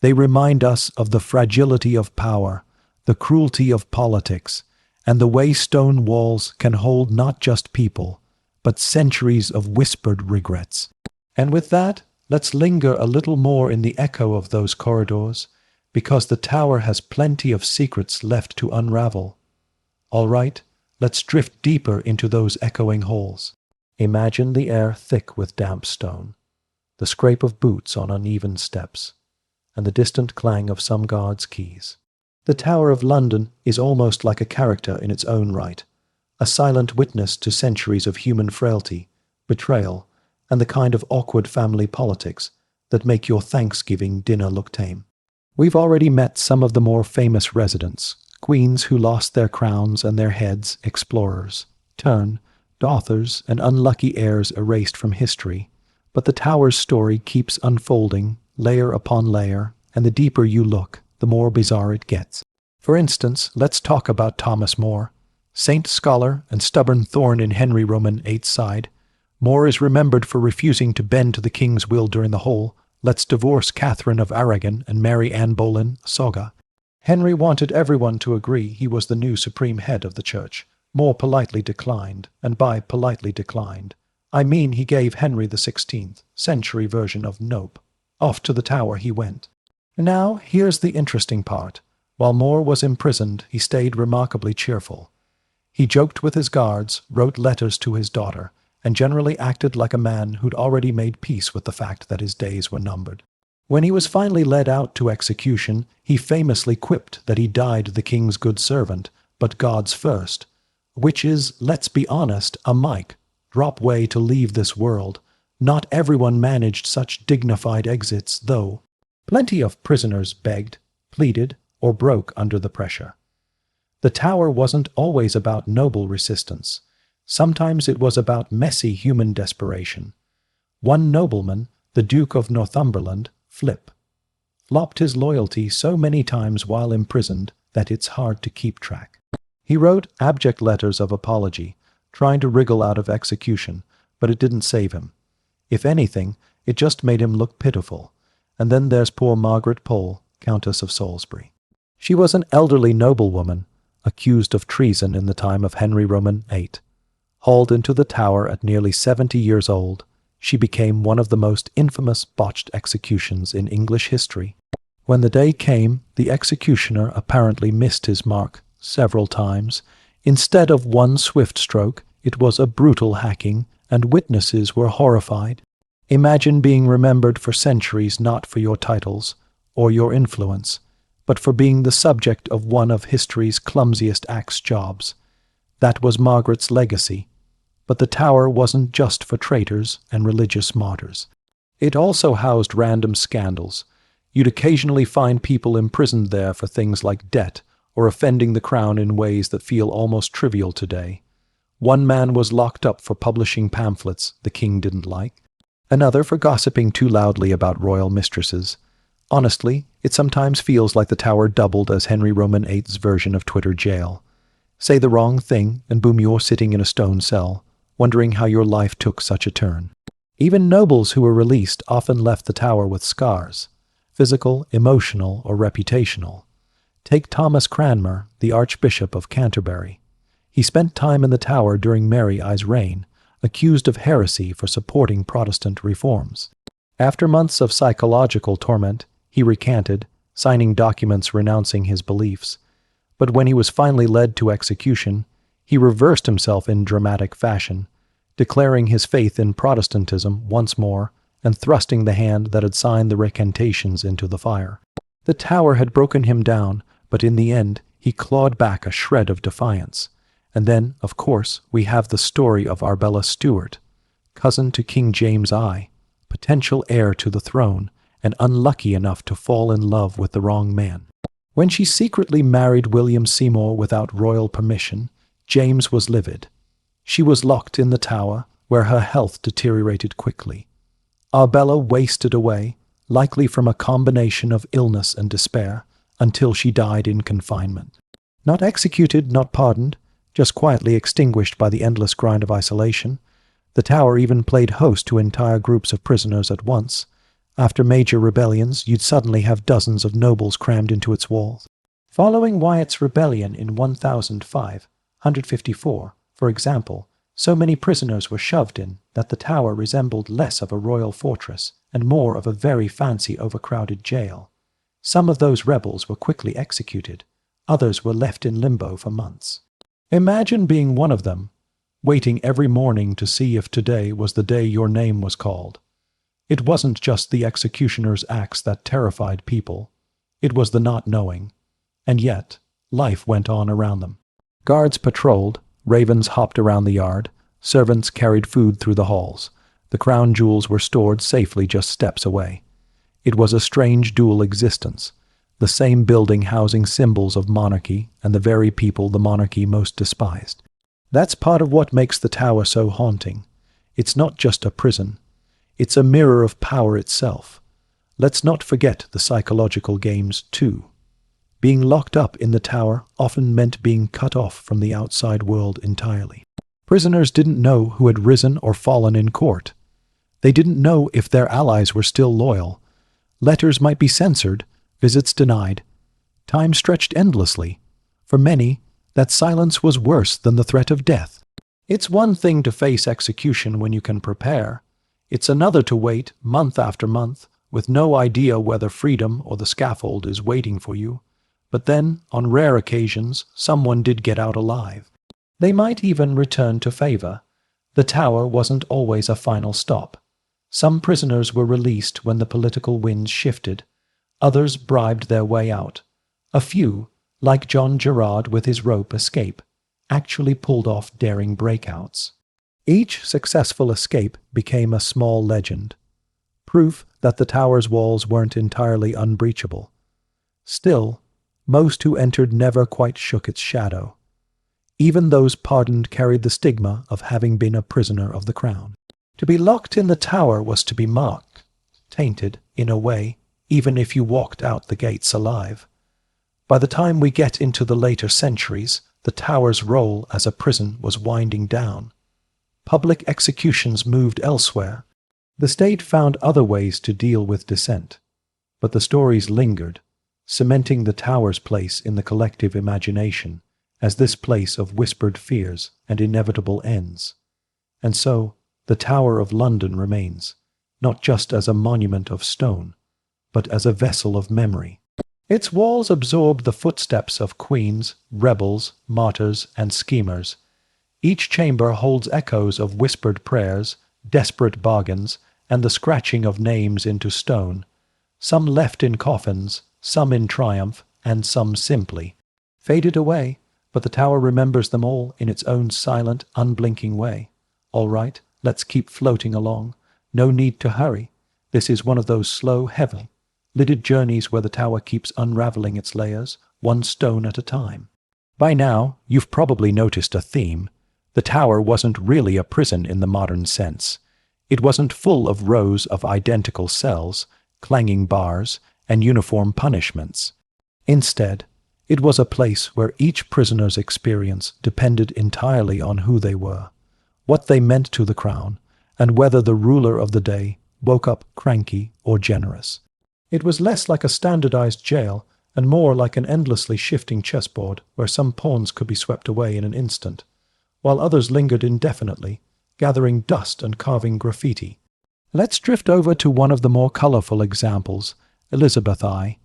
They remind us of the fragility of power, the cruelty of politics, and the way stone walls can hold not just people, but centuries of whispered regrets. And with that, let's linger a little more in the echo of those corridors, because the tower has plenty of secrets left to unravel. All right, let's drift deeper into those echoing halls. Imagine the air thick with damp stone, the scrape of boots on uneven steps, and the distant clang of some guard's keys. The Tower of London is almost like a character in its own right, a silent witness to centuries of human frailty, betrayal, and the kind of awkward family politics that make your Thanksgiving dinner look tame. We've already met some of the more famous residents, queens who lost their crowns and their heads, explorers, authors, and unlucky heirs erased from history. But the tower's story keeps unfolding, layer upon layer, and the deeper you look, the more bizarre it gets. For instance, let's talk about Thomas More. Saint scholar and stubborn thorn in Henry Roman VIII's side, More is remembered for refusing to bend to the king's will during the whole "let's divorce Catherine of Aragon and marry Anne Boleyn" saga. Henry wanted everyone to agree he was the new supreme head of the church. More politely declined, and by politely declined, I mean he gave Henry the 16th century version of nope. Off to the tower he went. Now, here's the interesting part. While More was imprisoned, he stayed remarkably cheerful. He joked with his guards, wrote letters to his daughter, and generally acted like a man who'd already made peace with the fact that his days were numbered. When he was finally led out to execution, he famously quipped that he died the king's good servant, but God's first, which is, let's be honest, a mic drop way to leave this world. Not everyone managed such dignified exits, though. Plenty of prisoners begged, pleaded, or broke under the pressure. The tower wasn't always about noble resistance. Sometimes it was about messy human desperation. One nobleman, the Duke of Northumberland, flopped his loyalty so many times while imprisoned that it's hard to keep track. He wrote abject letters of apology, trying to wriggle out of execution, but it didn't save him. If anything, it just made him look pitiful. And then there's poor Margaret Pole, Countess of Salisbury. She was an elderly noblewoman, accused of treason in the time of Henry Roman VIII. Hauled into the tower at nearly 70 years old, she became one of the most infamous botched executions in English history. When the day came, the executioner apparently missed his mark several times. Instead of one swift stroke, it was a brutal hacking, and witnesses were horrified. Imagine being remembered for centuries not for your titles or your influence, but for being the subject of one of history's clumsiest axe jobs. That was Margaret's legacy. But the tower wasn't just for traitors and religious martyrs. It also housed random scandals. You'd occasionally find people imprisoned there for things like debt or offending the crown in ways that feel almost trivial today. One man was locked up for publishing pamphlets the king didn't like, another for gossiping too loudly about royal mistresses. Honestly, it sometimes feels like the tower doubled as Henry Roman VIII's version of Twitter jail. Say the wrong thing, and boom, you're sitting in a stone cell, wondering how your life took such a turn. Even nobles who were released often left the tower with scars, physical, emotional, or reputational. Take Thomas Cranmer, the Archbishop of Canterbury. He spent time in the tower during Mary I's reign, accused of heresy for supporting Protestant reforms. After months of psychological torment, he recanted, signing documents renouncing his beliefs. But when he was finally led to execution, he reversed himself in dramatic fashion, declaring his faith in Protestantism once more and thrusting the hand that had signed the recantations into the fire. The tower had broken him down, but in the end he clawed back a shred of defiance. And then, of course, we have the story of Arbella Stuart, cousin to King James I, potential heir to the throne, and unlucky enough to fall in love with the wrong man. When she secretly married William Seymour without royal permission, James was livid. She was locked in the Tower, where her health deteriorated quickly. Arbella wasted away, likely from a combination of illness and despair, until she died in confinement. Not executed, not pardoned, just quietly extinguished by the endless grind of isolation. The Tower even played host to entire groups of prisoners at once. After major rebellions, you'd suddenly have dozens of nobles crammed into its walls. Following Wyatt's rebellion in 1554, for example, so many prisoners were shoved in that the Tower resembled less of a royal fortress and more of a very fancy overcrowded jail. Some of those rebels were quickly executed. Others were left in limbo for months. Imagine being one of them, waiting every morning to see if today was the day your name was called. It wasn't just the executioner's axe that terrified people. It was the not knowing. And yet, life went on around them. Guards patrolled, ravens hopped around the yard, servants carried food through the halls. The crown jewels were stored safely just steps away. It was a strange dual existence, the same building housing symbols of monarchy and the very people the monarchy most despised. That's part of what makes the Tower so haunting. It's not just a prison. It's a mirror of power itself. Let's not forget the psychological games, too. Being locked up in the Tower often meant being cut off from the outside world entirely. Prisoners didn't know who had risen or fallen in court. They didn't know if their allies were still loyal. Letters might be censored, visits denied. Time stretched endlessly. For many, that silence was worse than the threat of death. It's one thing to face execution when you can prepare. It's another to wait month after month with no idea whether freedom or the scaffold is waiting for you. But then, on rare occasions, someone did get out alive. They might even return to favor. The Tower wasn't always a final stop. Some prisoners were released when the political winds shifted. Others bribed their way out. A few, like John Gerard with his rope escape, actually pulled off daring breakouts. Each successful escape became a small legend, proof that the Tower's walls weren't entirely unbreachable. Still, most who entered never quite shook its shadow. Even those pardoned carried the stigma of having been a prisoner of the crown. To be locked in the Tower was to be marked, tainted, in a way, even if you walked out the gates alive. By the time we get into the later centuries, the Tower's role as a prison was winding down. Public executions moved elsewhere. The state found other ways to deal with dissent. But the stories lingered, cementing the Tower's place in the collective imagination as this place of whispered fears and inevitable ends. And so, the Tower of London remains, not just as a monument of stone, but as a vessel of memory. Its walls absorb the footsteps of queens, rebels, martyrs, and schemers. Each chamber holds echoes of whispered prayers, desperate bargains, and the scratching of names into stone, some left in coffins, some in triumph, and some simply faded away, but the Tower remembers them all in its own silent, unblinking way. All right, let's keep floating along. No need to hurry. This is one of those slow, heavy-lidded journeys where the Tower keeps unraveling its layers, one stone at a time. By now, you've probably noticed a theme. The Tower wasn't really a prison in the modern sense. It wasn't full of rows of identical cells, clanging bars, and uniform punishments. Instead, it was a place where each prisoner's experience depended entirely on who they were, what they meant to the crown, and whether the ruler of the day woke up cranky or generous. It was less like a standardized jail and more like an endlessly shifting chessboard where some pawns could be swept away in an instant, while others lingered indefinitely, gathering dust and carving graffiti. Let's drift over to one of the more colorful examples, Elizabeth I.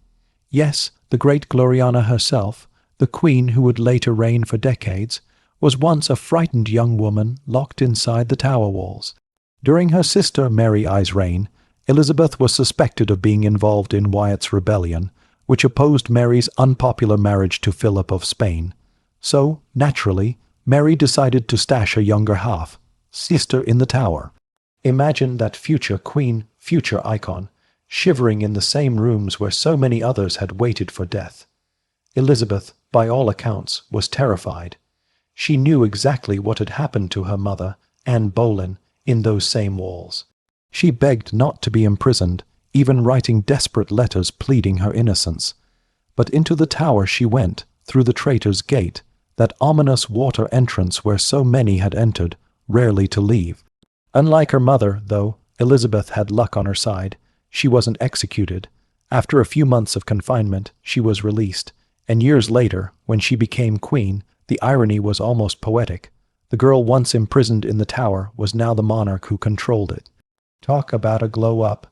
Yes, the great Gloriana herself, the queen who would later reign for decades, was once a frightened young woman locked inside the Tower walls. During her sister Mary I's reign, Elizabeth was suspected of being involved in Wyatt's rebellion, which opposed Mary's unpopular marriage to Philip of Spain. So, naturally, Mary decided to stash her younger half, sister, in the Tower. Imagine that future queen, future icon, shivering in the same rooms where so many others had waited for death. Elizabeth, by all accounts, was terrified. She knew exactly what had happened to her mother, Anne Boleyn, in those same walls. She begged not to be imprisoned, even writing desperate letters pleading her innocence. But into the Tower she went, through the Traitor's Gate, that ominous water entrance where so many had entered, rarely to leave. Unlike her mother, though, Elizabeth had luck on her side. She wasn't executed. After a few months of confinement, she was released, and years later, when she became queen, the irony was almost poetic. The girl once imprisoned in the Tower was now the monarch who controlled it. Talk about a glow-up.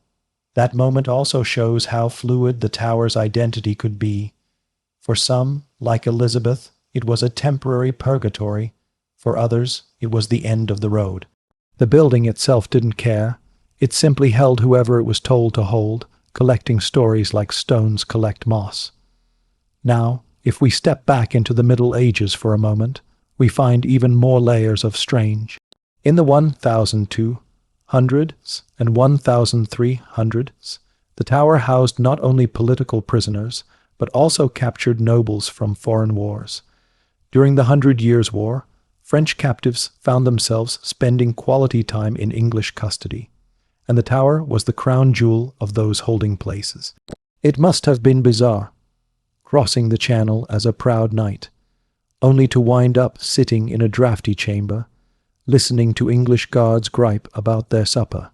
That moment also shows how fluid the Tower's identity could be. For some, like Elizabeth, it was a temporary purgatory. For others, it was the end of the road. The building itself didn't care. It simply held whoever it was told to hold, collecting stories like stones collect moss. Now, if we step back into the Middle Ages for a moment, we find even more layers of strange. In the 1200s and 1300s, the Tower housed not only political prisoners, but also captured nobles from foreign wars. During the 100 Years' War, French captives found themselves spending quality time in English custody, and the Tower was the crown jewel of those holding places. It must have been bizarre, crossing the Channel as a proud knight, only to wind up sitting in a draughty chamber, listening to English guards gripe about their supper.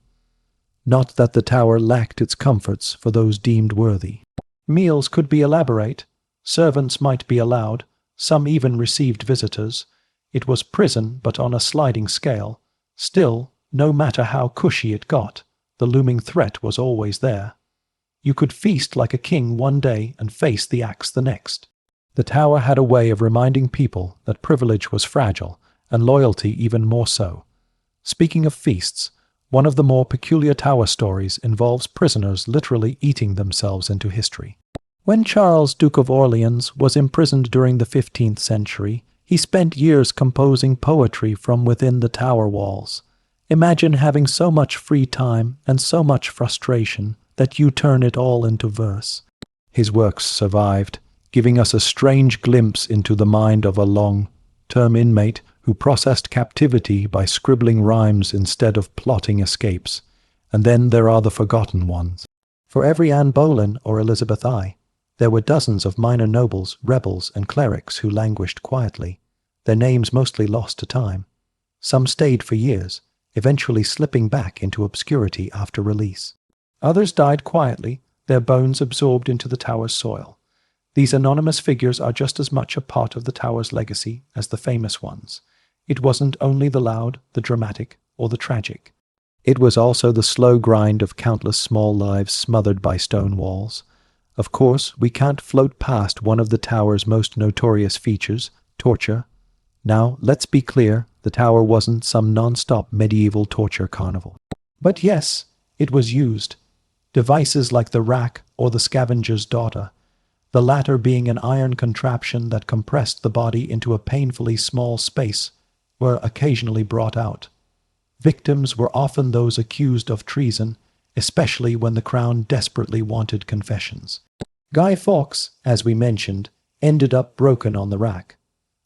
Not that the Tower lacked its comforts for those deemed worthy. Meals could be elaborate, servants might be allowed, some even received visitors. It was prison, but on a sliding scale. Still, no matter how cushy it got, the looming threat was always there. You could feast like a king one day and face the axe the next. The Tower had a way of reminding people that privilege was fragile, and loyalty even more so. Speaking of feasts, one of the more peculiar Tower stories involves prisoners literally eating themselves into history. When Charles, Duke of Orleans, was imprisoned during the 15th century, he spent years composing poetry from within the Tower walls. Imagine having so much free time and so much frustration that you turn it all into verse. His works survived, giving us a strange glimpse into the mind of a long-term inmate who processed captivity by scribbling rhymes instead of plotting escapes. And then there are the forgotten ones. For every Anne Boleyn or Elizabeth I, there were dozens of minor nobles, rebels, and clerics who languished quietly, their names mostly lost to time. Some stayed for years, eventually slipping back into obscurity after release. Others died quietly, their bones absorbed into the Tower's soil. These anonymous figures are just as much a part of the Tower's legacy as the famous ones. It wasn't only the loud, the dramatic, or the tragic. It was also the slow grind of countless small lives smothered by stone walls. Of course, we can't float past one of the Tower's most notorious features, torture. Now, let's be clear, the Tower wasn't some non-stop medieval torture carnival. But yes, it was used. Devices like the rack or the scavenger's daughter, the latter being an iron contraption that compressed the body into a painfully small space, were occasionally brought out. Victims were often those accused of treason, especially when the Crown desperately wanted confessions. Guy Fawkes, as we mentioned, ended up broken on the rack.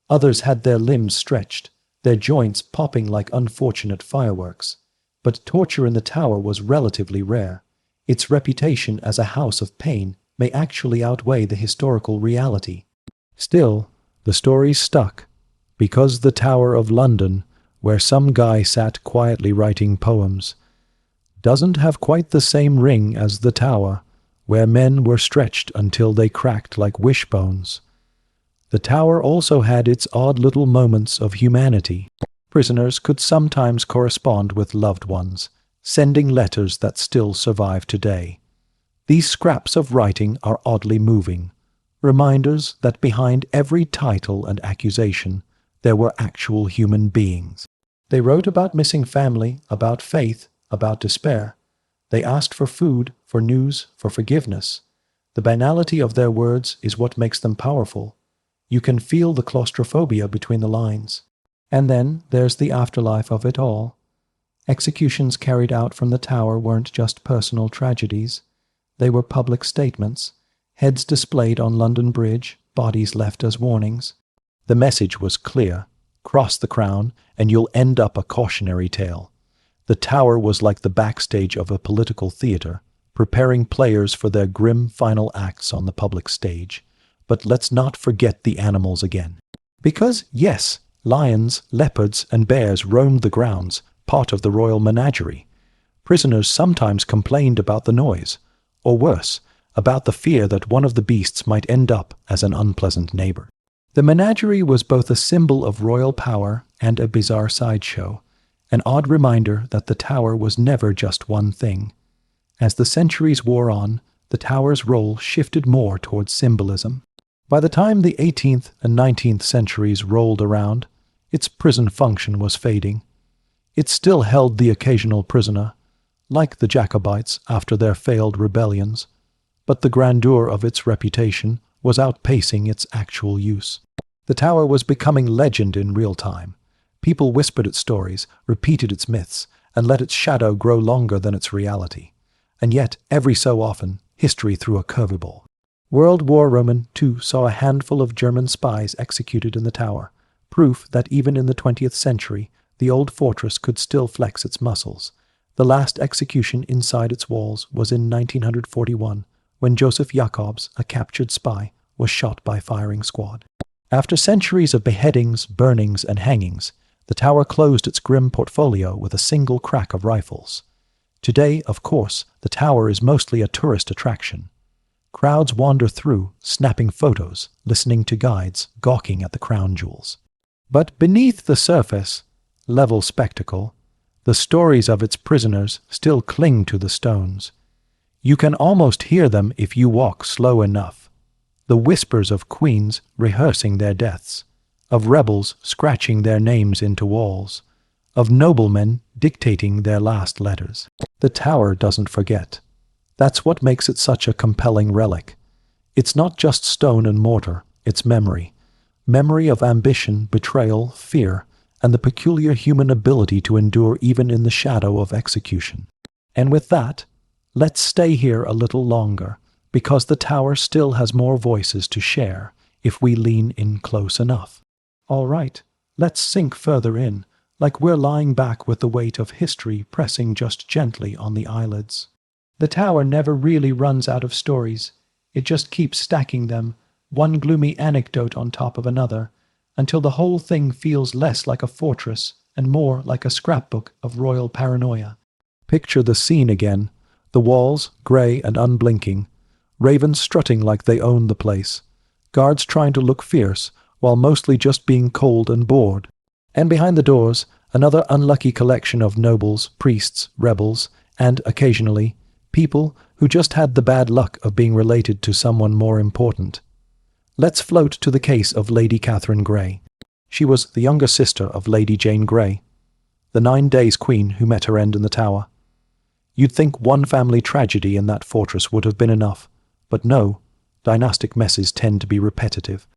Others had their limbs stretched, their joints popping like unfortunate fireworks. But torture in the Tower was relatively rare. Its reputation as a house of pain may actually outweigh the historical reality. Still, the stories stuck, because the Tower of London, where some guy sat quietly writing poems, doesn't have quite the same ring as the Tower, where men were stretched until they cracked like wishbones. The Tower also had its odd little moments of humanity. Prisoners could sometimes correspond with loved ones, sending letters that still survive today. These scraps of writing are oddly moving, reminders that behind every title and accusation there were actual human beings. They wrote about missing family, about faith, about despair. They asked for food, for news, for forgiveness. The banality of their words is what makes them powerful. You can feel the claustrophobia between the lines. And then there's the afterlife of it all. Executions carried out from the Tower weren't just personal tragedies. They were public statements, heads displayed on London Bridge, bodies left as warnings. The message was clear: cross the Crown, and you'll end up a cautionary tale. The tower was like the backstage of a political theatre, preparing players for their grim final acts on the public stage. But let's not forget the animals again. Because, yes, lions, leopards, and bears roamed the grounds, part of the royal menagerie. Prisoners sometimes complained about the noise, or worse, about the fear that one of the beasts might end up as an unpleasant neighbor. The menagerie was both a symbol of royal power and a bizarre sideshow, an odd reminder that the tower was never just one thing. As the centuries wore on, the tower's role shifted more towards symbolism. By the time the 18th and 19th centuries rolled around, its prison function was fading. It still held the occasional prisoner, like the Jacobites after their failed rebellions, but the grandeur of its reputation was outpacing its actual use. The tower was becoming legend in real time. People whispered its stories, repeated its myths, and let its shadow grow longer than its reality. And yet, every so often, history threw a curveball. World War II saw a handful of German spies executed in the tower, proof that even in the 20th century, the old fortress could still flex its muscles. The last execution inside its walls was in 1941, when Joseph Jacobs, a captured spy, was shot by firing squad. After centuries of beheadings, burnings, and hangings, the tower closed its grim portfolio with a single crack of rifles. Today, of course, the tower is mostly a tourist attraction. Crowds wander through, snapping photos, listening to guides, gawking at the crown jewels. But beneath the surface, level spectacle, the stories of its prisoners still cling to the stones. You can almost hear them if you walk slow enough. The whispers of queens rehearsing their deaths, of rebels scratching their names into walls, of noblemen dictating their last letters. The tower doesn't forget. That's what makes it such a compelling relic. It's not just stone and mortar, it's memory. Memory of ambition, betrayal, fear, and the peculiar human ability to endure even in the shadow of execution. And with that, let's stay here a little longer, because the tower still has more voices to share if we lean in close enough. All right, let's sink further in, like we're lying back with the weight of history pressing just gently on the eyelids. The tower never really runs out of stories. It just keeps stacking them, one gloomy anecdote on top of another, until the whole thing feels less like a fortress and more like a scrapbook of royal paranoia. Picture the scene again, the walls, grey and unblinking, ravens strutting like they own the place, guards trying to look fierce while mostly just being cold and bored. And behind the doors, another unlucky collection of nobles, priests, rebels, and, occasionally, people who just had the bad luck of being related to someone more important. Let's float to the case of Lady Catherine Grey. She was the younger sister of Lady Jane Grey, the 9 Days Queen who met her end in the tower. You'd think one family tragedy in that fortress would have been enough, but no, dynastic messes tend to be repetitive.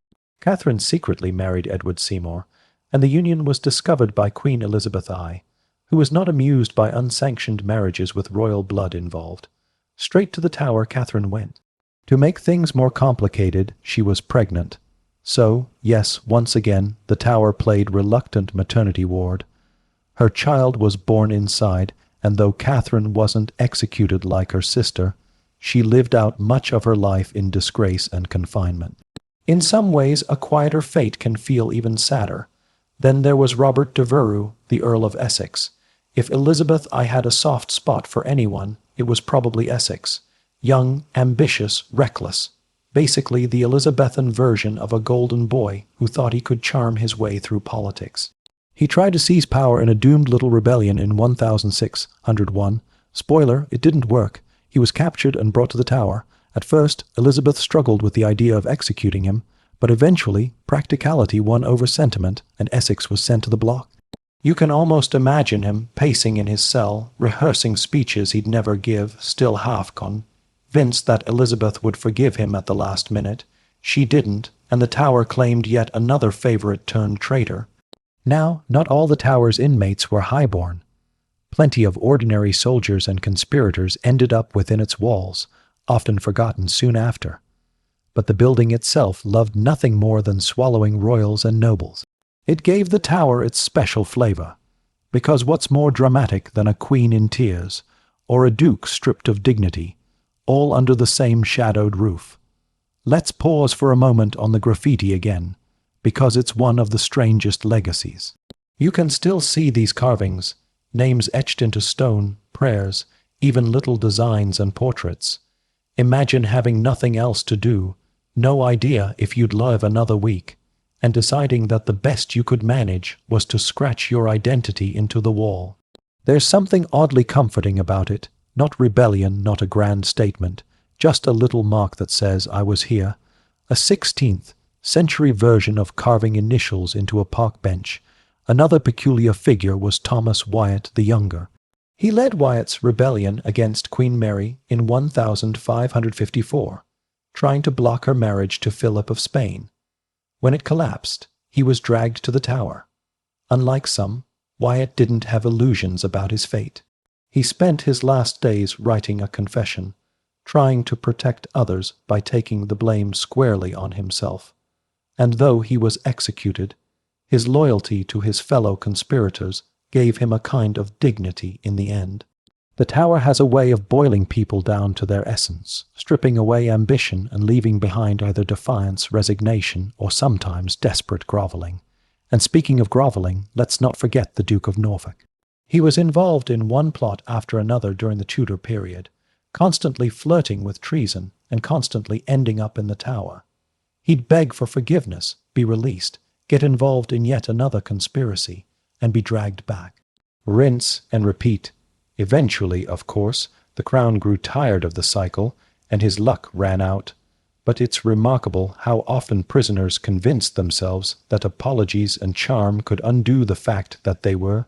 Catherine secretly married Edward Seymour, and the union was discovered by Queen Elizabeth I, who was not amused by unsanctioned marriages with royal blood involved. Straight to the tower Catherine went. To make things more complicated, she was pregnant. So, yes, once again, the tower played reluctant maternity ward. Her child was born inside, and though Catherine wasn't executed like her sister, she lived out much of her life in disgrace and confinement. In some ways, a quieter fate can feel even sadder. Then there was Robert de Vereux, the Earl of Essex. If Elizabeth I had a soft spot for anyone, it was probably Essex. Young, ambitious, reckless. Basically the Elizabethan version of a golden boy who thought he could charm his way through politics. He tried to seize power in a doomed little rebellion in 1601. Spoiler, it didn't work. He was captured and brought to the tower. At first, Elizabeth struggled with the idea of executing him, but eventually practicality won over sentiment, and Essex was sent to the block. You can almost imagine him pacing in his cell, rehearsing speeches he'd never give, still half convinced that Elizabeth would forgive him at the last minute. She didn't, and the tower claimed yet another favorite turned traitor. Now, not all the tower's inmates were highborn. Plenty of ordinary soldiers and conspirators ended up within its walls, often forgotten soon after. But the building itself loved nothing more than swallowing royals and nobles. It gave the tower its special flavor, because what's more dramatic than a queen in tears, or a duke stripped of dignity, all under the same shadowed roof? Let's pause for a moment on the graffiti again, because it's one of the strangest legacies. You can still see these carvings, names etched into stone, prayers, even little designs and portraits. Imagine having nothing else to do, no idea if you'd live another week, and deciding that the best you could manage was to scratch your identity into the wall. There's something oddly comforting about it, not rebellion, not a grand statement, just a little mark that says, "I was here." A 16th century version of carving initials into a park bench. Another peculiar figure was Thomas Wyatt the Younger. He led Wyatt's rebellion against Queen Mary in 1554, trying to block her marriage to Philip of Spain. When it collapsed, he was dragged to the tower. Unlike some, Wyatt didn't have illusions about his fate. He spent his last days writing a confession, trying to protect others by taking the blame squarely on himself. And though he was executed, his loyalty to his fellow conspirators gave him a kind of dignity in the end. The tower has a way of boiling people down to their essence, stripping away ambition and leaving behind either defiance, resignation, or sometimes desperate groveling. And speaking of groveling, let's not forget the Duke of Norfolk. He was involved in one plot after another during the Tudor period, constantly flirting with treason and constantly ending up in the tower. He'd beg for forgiveness, be released, get involved in yet another conspiracy, and be dragged back. Rinse and repeat. Eventually, of course, the Crown grew tired of the cycle, and his luck ran out. But it's remarkable how often prisoners convinced themselves that apologies and charm could undo the fact that they were,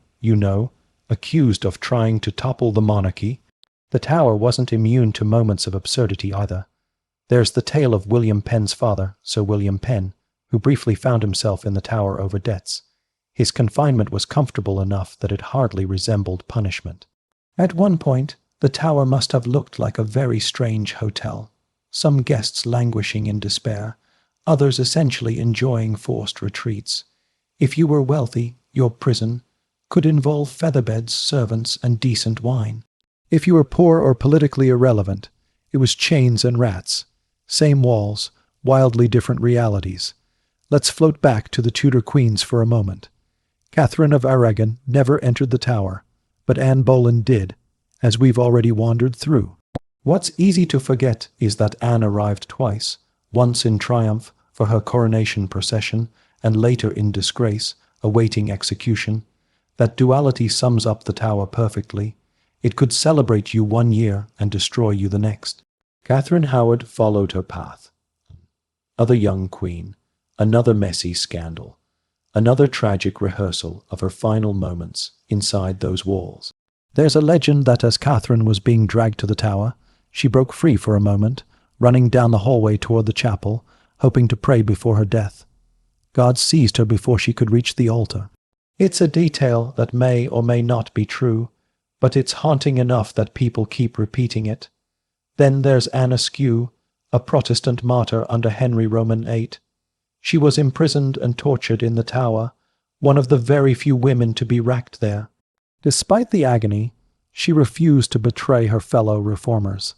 accused of trying to topple the monarchy. The tower wasn't immune to moments of absurdity either. There's the tale of William Penn's father, Sir William Penn, who briefly found himself in the tower over debts. His confinement was comfortable enough that it hardly resembled punishment. At one point, the tower must have looked like a very strange hotel, some guests languishing in despair, others essentially enjoying forced retreats. If you were wealthy, your prison could involve featherbeds, servants, and decent wine. If you were poor or politically irrelevant, it was chains and rats. Same walls, wildly different realities. Let's float back to the Tudor queens for a moment. Catherine of Aragon never entered the tower, but Anne Boleyn did, as we've already wandered through. What's easy to forget is that Anne arrived twice, once in triumph for her coronation procession, and later in disgrace, awaiting execution. That duality sums up the tower perfectly. It could celebrate you one year and destroy you the next. Catherine Howard followed her path. Another young queen, another messy scandal, another tragic rehearsal of her final moments inside those walls. There's a legend that as Catherine was being dragged to the tower, she broke free for a moment, running down the hallway toward the chapel, hoping to pray before her death. God seized her before she could reach the altar. It's a detail that may or may not be true, but it's haunting enough that people keep repeating it. Then there's Anne Askew, a Protestant martyr under Henry Roman VIII. She was imprisoned and tortured in the tower, one of the very few women to be racked there. Despite the agony, she refused to betray her fellow reformers.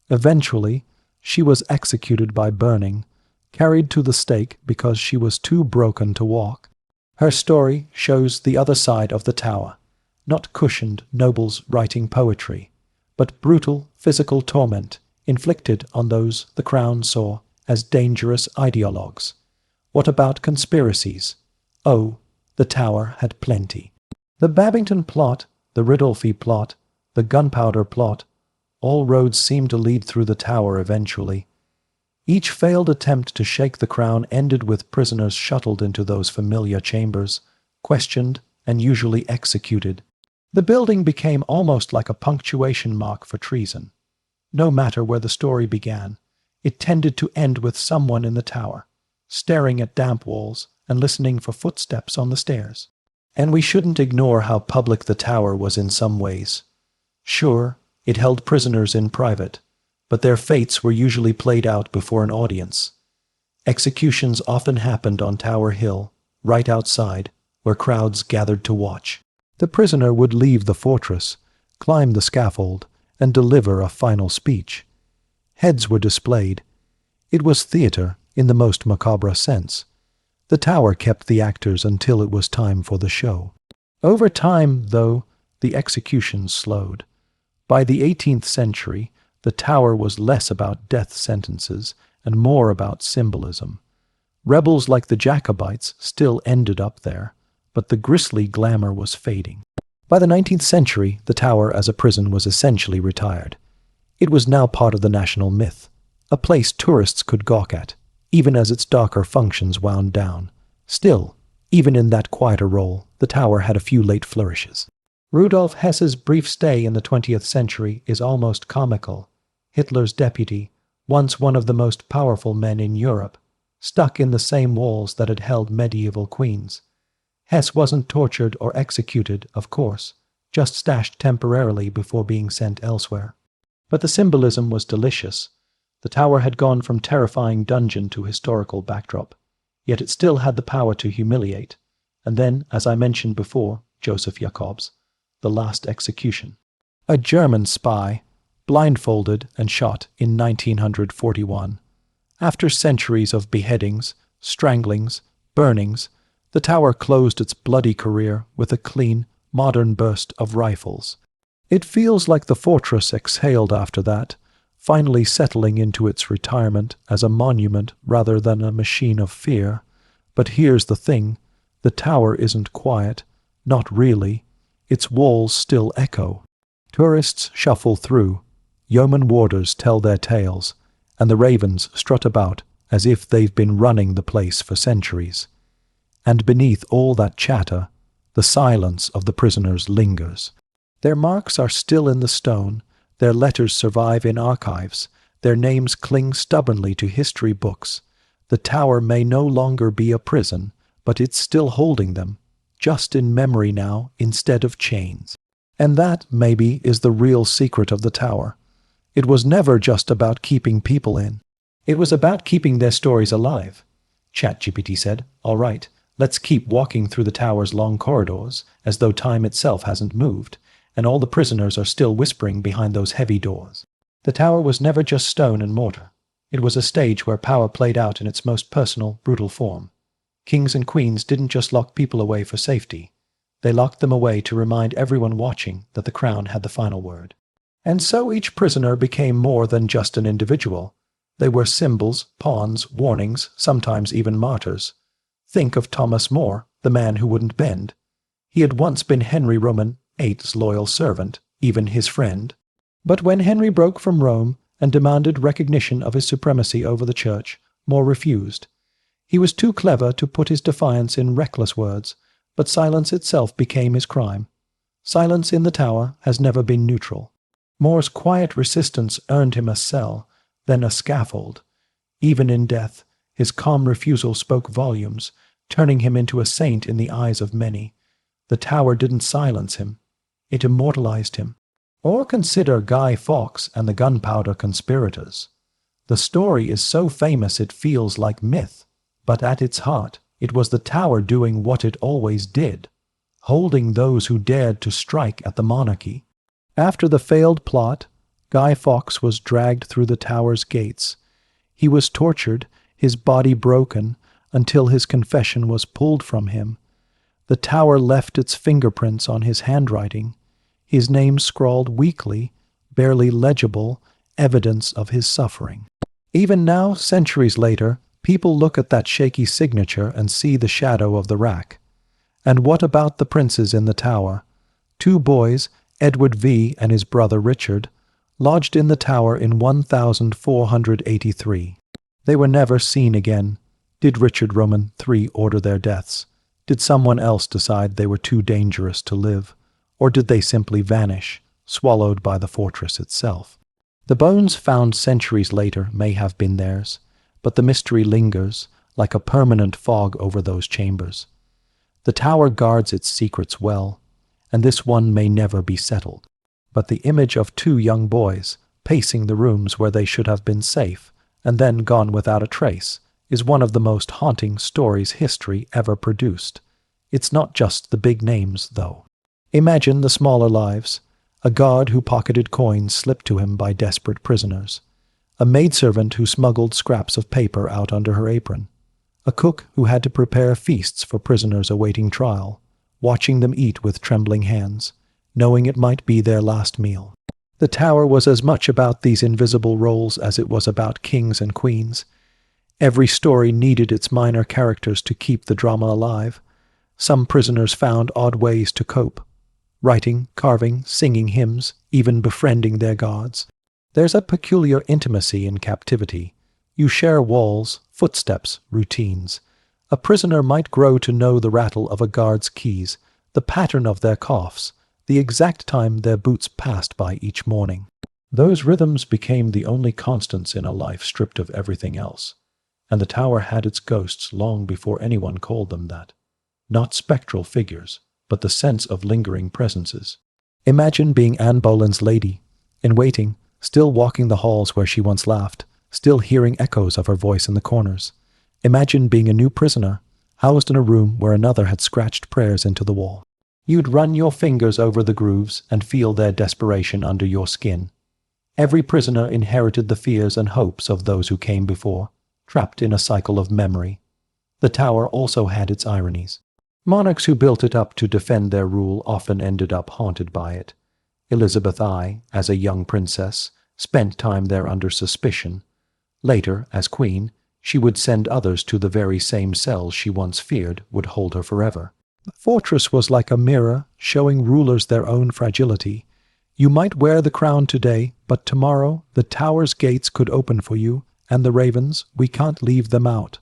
Eventually, she was executed by burning, carried to the stake because she was too broken to walk. Her story shows the other side of the tower, not cushioned nobles writing poetry, but brutal physical torment inflicted on those the Crown saw as dangerous ideologues. What about conspiracies? Oh, the tower had plenty. The Babington plot, the Ridolfi plot, the Gunpowder plot, all roads seemed to lead through the tower eventually. Each failed attempt to shake the Crown ended with prisoners shuttled into those familiar chambers, questioned and usually executed. The building became almost like a punctuation mark for treason. No matter where the story began, it tended to end with someone in the tower, staring at damp walls and listening for footsteps on the stairs. And we shouldn't ignore how public the tower was in some ways. Sure, it held prisoners in private, but their fates were usually played out before an audience. Executions often happened on Tower Hill, right outside, where crowds gathered to watch. The prisoner would leave the fortress, climb the scaffold, and deliver a final speech. Heads were displayed. It was theater in the most macabre sense. The tower kept the actors until it was time for the show. Over time, though, the executions slowed. By the 18th century, the tower was less about death sentences and more about symbolism. Rebels like the Jacobites still ended up there, but the grisly glamour was fading. By the 19th century, the tower as a prison was essentially retired. It was now part of the national myth, a place tourists could gawk at, even as its darker functions wound down. Still, even in that quieter role, the tower had a few late flourishes. Rudolf Hess's brief stay in the 20th century is almost comical. Hitler's deputy, once one of the most powerful men in Europe, stuck in the same walls that had held medieval queens. Hess wasn't tortured or executed, of course, just stashed temporarily before being sent elsewhere. But the symbolism was delicious. The tower had gone from terrifying dungeon to historical backdrop, yet it still had the power to humiliate. And then, as I mentioned before, Joseph Jacobs, the last execution. A German spy, blindfolded and shot in 1941. After centuries of beheadings, stranglings, burnings, the tower closed its bloody career with a clean, modern burst of rifles. It feels like the fortress exhaled after that, finally settling into its retirement as a monument rather than a machine of fear. But here's the thing, the tower isn't quiet, not really. Its walls still echo. Tourists shuffle through, yeoman warders tell their tales, and the ravens strut about as if they've been running the place for centuries. And beneath all that chatter, the silence of the prisoners lingers. Their marks are still in the stone, their letters survive in archives, their names cling stubbornly to history books. The tower may no longer be a prison, but it's still holding them, just in memory now instead of chains. And that, maybe, is the real secret of the tower. It was never just about keeping people in. It was about keeping their stories alive. ChatGPT said, "All right, let's keep walking through the tower's long corridors, as though time itself hasn't moved, and all the prisoners are still whispering behind those heavy doors." The tower was never just stone and mortar. It was a stage where power played out in its most personal, brutal form. Kings and queens didn't just lock people away for safety. They locked them away to remind everyone watching that the crown had the final word. And so each prisoner became more than just an individual. They were symbols, pawns, warnings, sometimes even martyrs. Think of Thomas More, the man who wouldn't bend. He had once been Henry Roman VIII's loyal servant, even his friend. But when Henry broke from Rome and demanded recognition of his supremacy over the church, More refused. He was too clever to put his defiance in reckless words, but silence itself became his crime. Silence in the tower has never been neutral. More's quiet resistance earned him a cell, then a scaffold. Even in death, his calm refusal spoke volumes, turning him into a saint in the eyes of many. The tower didn't silence him. It immortalized him. Or consider Guy Fawkes and the gunpowder conspirators. The story is so famous it feels like myth, but at its heart, it was the tower doing what it always did, holding those who dared to strike at the monarchy. After the failed plot, Guy Fawkes was dragged through the tower's gates. He was tortured, his body broken, until his confession was pulled from him. The tower left its fingerprints on his handwriting, his name scrawled weakly, barely legible, evidence of his suffering. Even now, centuries later, people look at that shaky signature and see the shadow of the rack. And what about the princes in the tower? 2 boys, Edward V and his brother Richard, lodged in the tower in 1483. They were never seen again. Did Richard Roman III order their deaths? Did someone else decide they were too dangerous to live? Or did they simply vanish, swallowed by the fortress itself? The bones found centuries later may have been theirs, but the mystery lingers, like a permanent fog over those chambers. The tower guards its secrets well, and this one may never be settled. But the image of 2 young boys, pacing the rooms where they should have been safe, and then gone without a trace, is one of the most haunting stories history ever produced. It's not just the big names, though. Imagine the smaller lives. A guard who pocketed coins slipped to him by desperate prisoners. A maidservant who smuggled scraps of paper out under her apron. A cook who had to prepare feasts for prisoners awaiting trial, watching them eat with trembling hands, knowing it might be their last meal. The tower was as much about these invisible roles as it was about kings and queens. Every story needed its minor characters to keep the drama alive. Some prisoners found odd ways to cope, writing, carving, singing hymns, even befriending their gods. There's a peculiar intimacy in captivity. You share walls, footsteps, routines. A prisoner might grow to know the rattle of a guard's keys, the pattern of their coughs, the exact time their boots passed by each morning. Those rhythms became the only constants in a life stripped of everything else, and the tower had its ghosts long before anyone called them that. Not spectral figures, but the sense of lingering presences. Imagine being Anne Boleyn's lady, in waiting, still walking the halls where she once laughed, still hearing echoes of her voice in the corners. Imagine being a new prisoner, housed in a room where another had scratched prayers into the wall. You'd run your fingers over the grooves and feel their desperation under your skin. Every prisoner inherited the fears and hopes of those who came before, trapped in a cycle of memory. The tower also had its ironies. Monarchs who built it up to defend their rule often ended up haunted by it. Elizabeth I, as a young princess, spent time there under suspicion. Later, as queen, she would send others to the very same cells she once feared would hold her forever. The fortress was like a mirror, showing rulers their own fragility. You might wear the crown today, but tomorrow the tower's gates could open for you, and the ravens, we can't leave them out.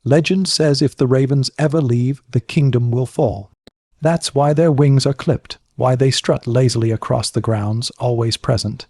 Legend says if the ravens ever leave, the kingdom will fall. That's why their wings are clipped, why they strut lazily across the grounds, always present.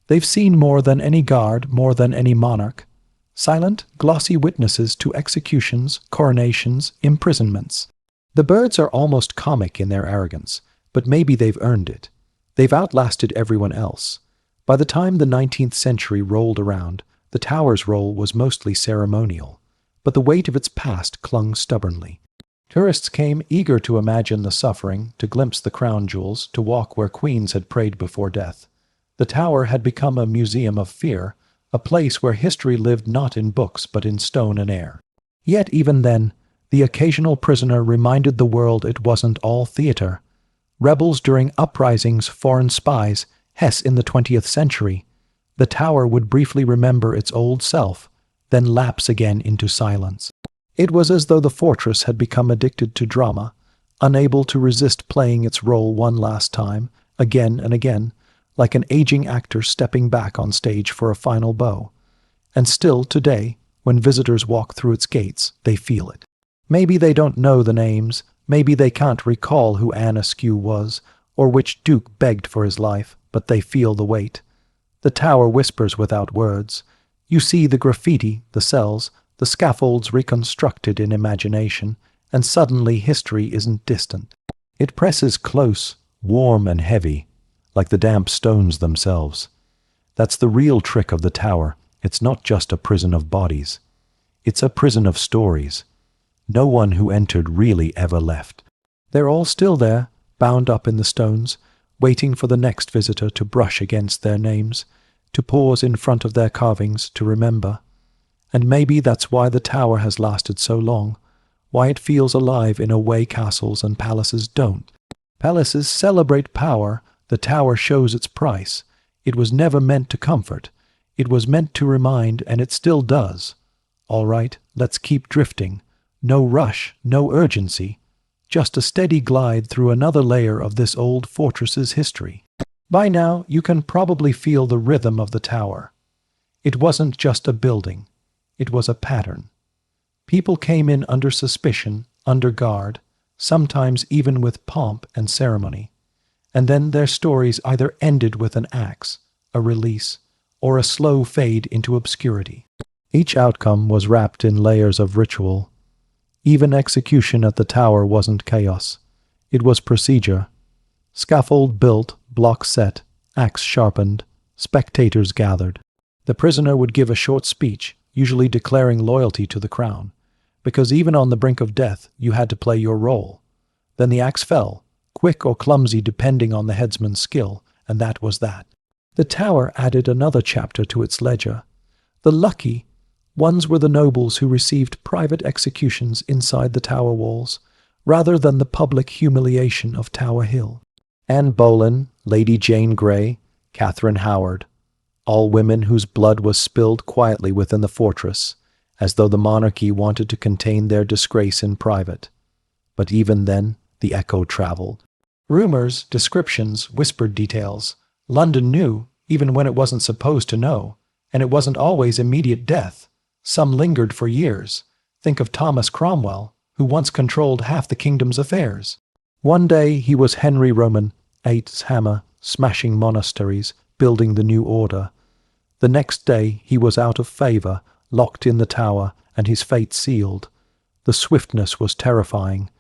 They've seen more than any guard, more than any monarch. Silent, glossy witnesses to executions, coronations, imprisonments. The birds are almost comic in their arrogance, but maybe they've earned it. They've outlasted everyone else. By the time the 19th century rolled around, the tower's role was mostly ceremonial, but the weight of its past clung stubbornly. Tourists came eager to imagine the suffering, to glimpse the crown jewels, to walk where queens had prayed before death. The tower had become a museum of fear, a place where history lived not in books but in stone and air. Yet even then, the occasional prisoner reminded the world it wasn't all theater. Rebels during uprisings, foreign spies, Hess in the 20th century. The tower would briefly remember its old self, then lapse again into silence. It was as though the fortress had become addicted to drama, unable to resist playing its role one last time, again and again, like an aging actor stepping back on stage for a final bow. And still today, when visitors walk through its gates, they feel it. Maybe they don't know the names, maybe they can't recall who Anne Askew was, or which duke begged for his life, but they feel the weight. The tower whispers without words. You see the graffiti, the cells, the scaffolds reconstructed in imagination, and suddenly history isn't distant. It presses close, warm and heavy, like the damp stones themselves. That's the real trick of the tower. It's not just a prison of bodies. It's a prison of stories. No one who entered really ever left. They're all still there, bound up in the stones, waiting for the next visitor to brush against their names, to pause in front of their carvings, to remember. And maybe that's why the tower has lasted so long, why it feels alive in a way castles and palaces don't. Palaces celebrate power, the tower shows its price. It was never meant to comfort. It was meant to remind, and it still does. All right, let's keep drifting. No rush, no urgency. Just a steady glide through another layer of this old fortress's history. By now, you can probably feel the rhythm of the tower. It wasn't just a building. It was a pattern. People came in under suspicion, under guard, sometimes even with pomp and ceremony. And then their stories either ended with an axe, a release, or a slow fade into obscurity. Each outcome was wrapped in layers of ritual. Even execution at the tower wasn't chaos. It was procedure. Scaffold built, block set, axe sharpened, Spectators gathered. The prisoner would give a short speech, usually declaring loyalty to the crown, because even on the brink of death, you had to play your role. Then the axe fell, quick or clumsy depending on the headsman's skill, and that was that. The tower added another chapter to its ledger. The lucky ones were the nobles who received private executions inside the tower walls, rather than the public humiliation of Tower Hill. Anne Boleyn, Lady Jane Grey, Catherine Howard, all women whose blood was spilled quietly within the fortress, as though the monarchy wanted to contain their disgrace in private. But even then, the echo traveled. Rumors, descriptions, whispered details. London knew, even when it wasn't supposed to know, and it wasn't always immediate death. Some lingered for years. Think of Thomas Cromwell, who once controlled half the kingdom's affairs. One day he was Henry Roman VIII's hammer, smashing monasteries, building the new order. The next day he was out of favor, locked in the tower, and his fate sealed. The swiftness was terrifying.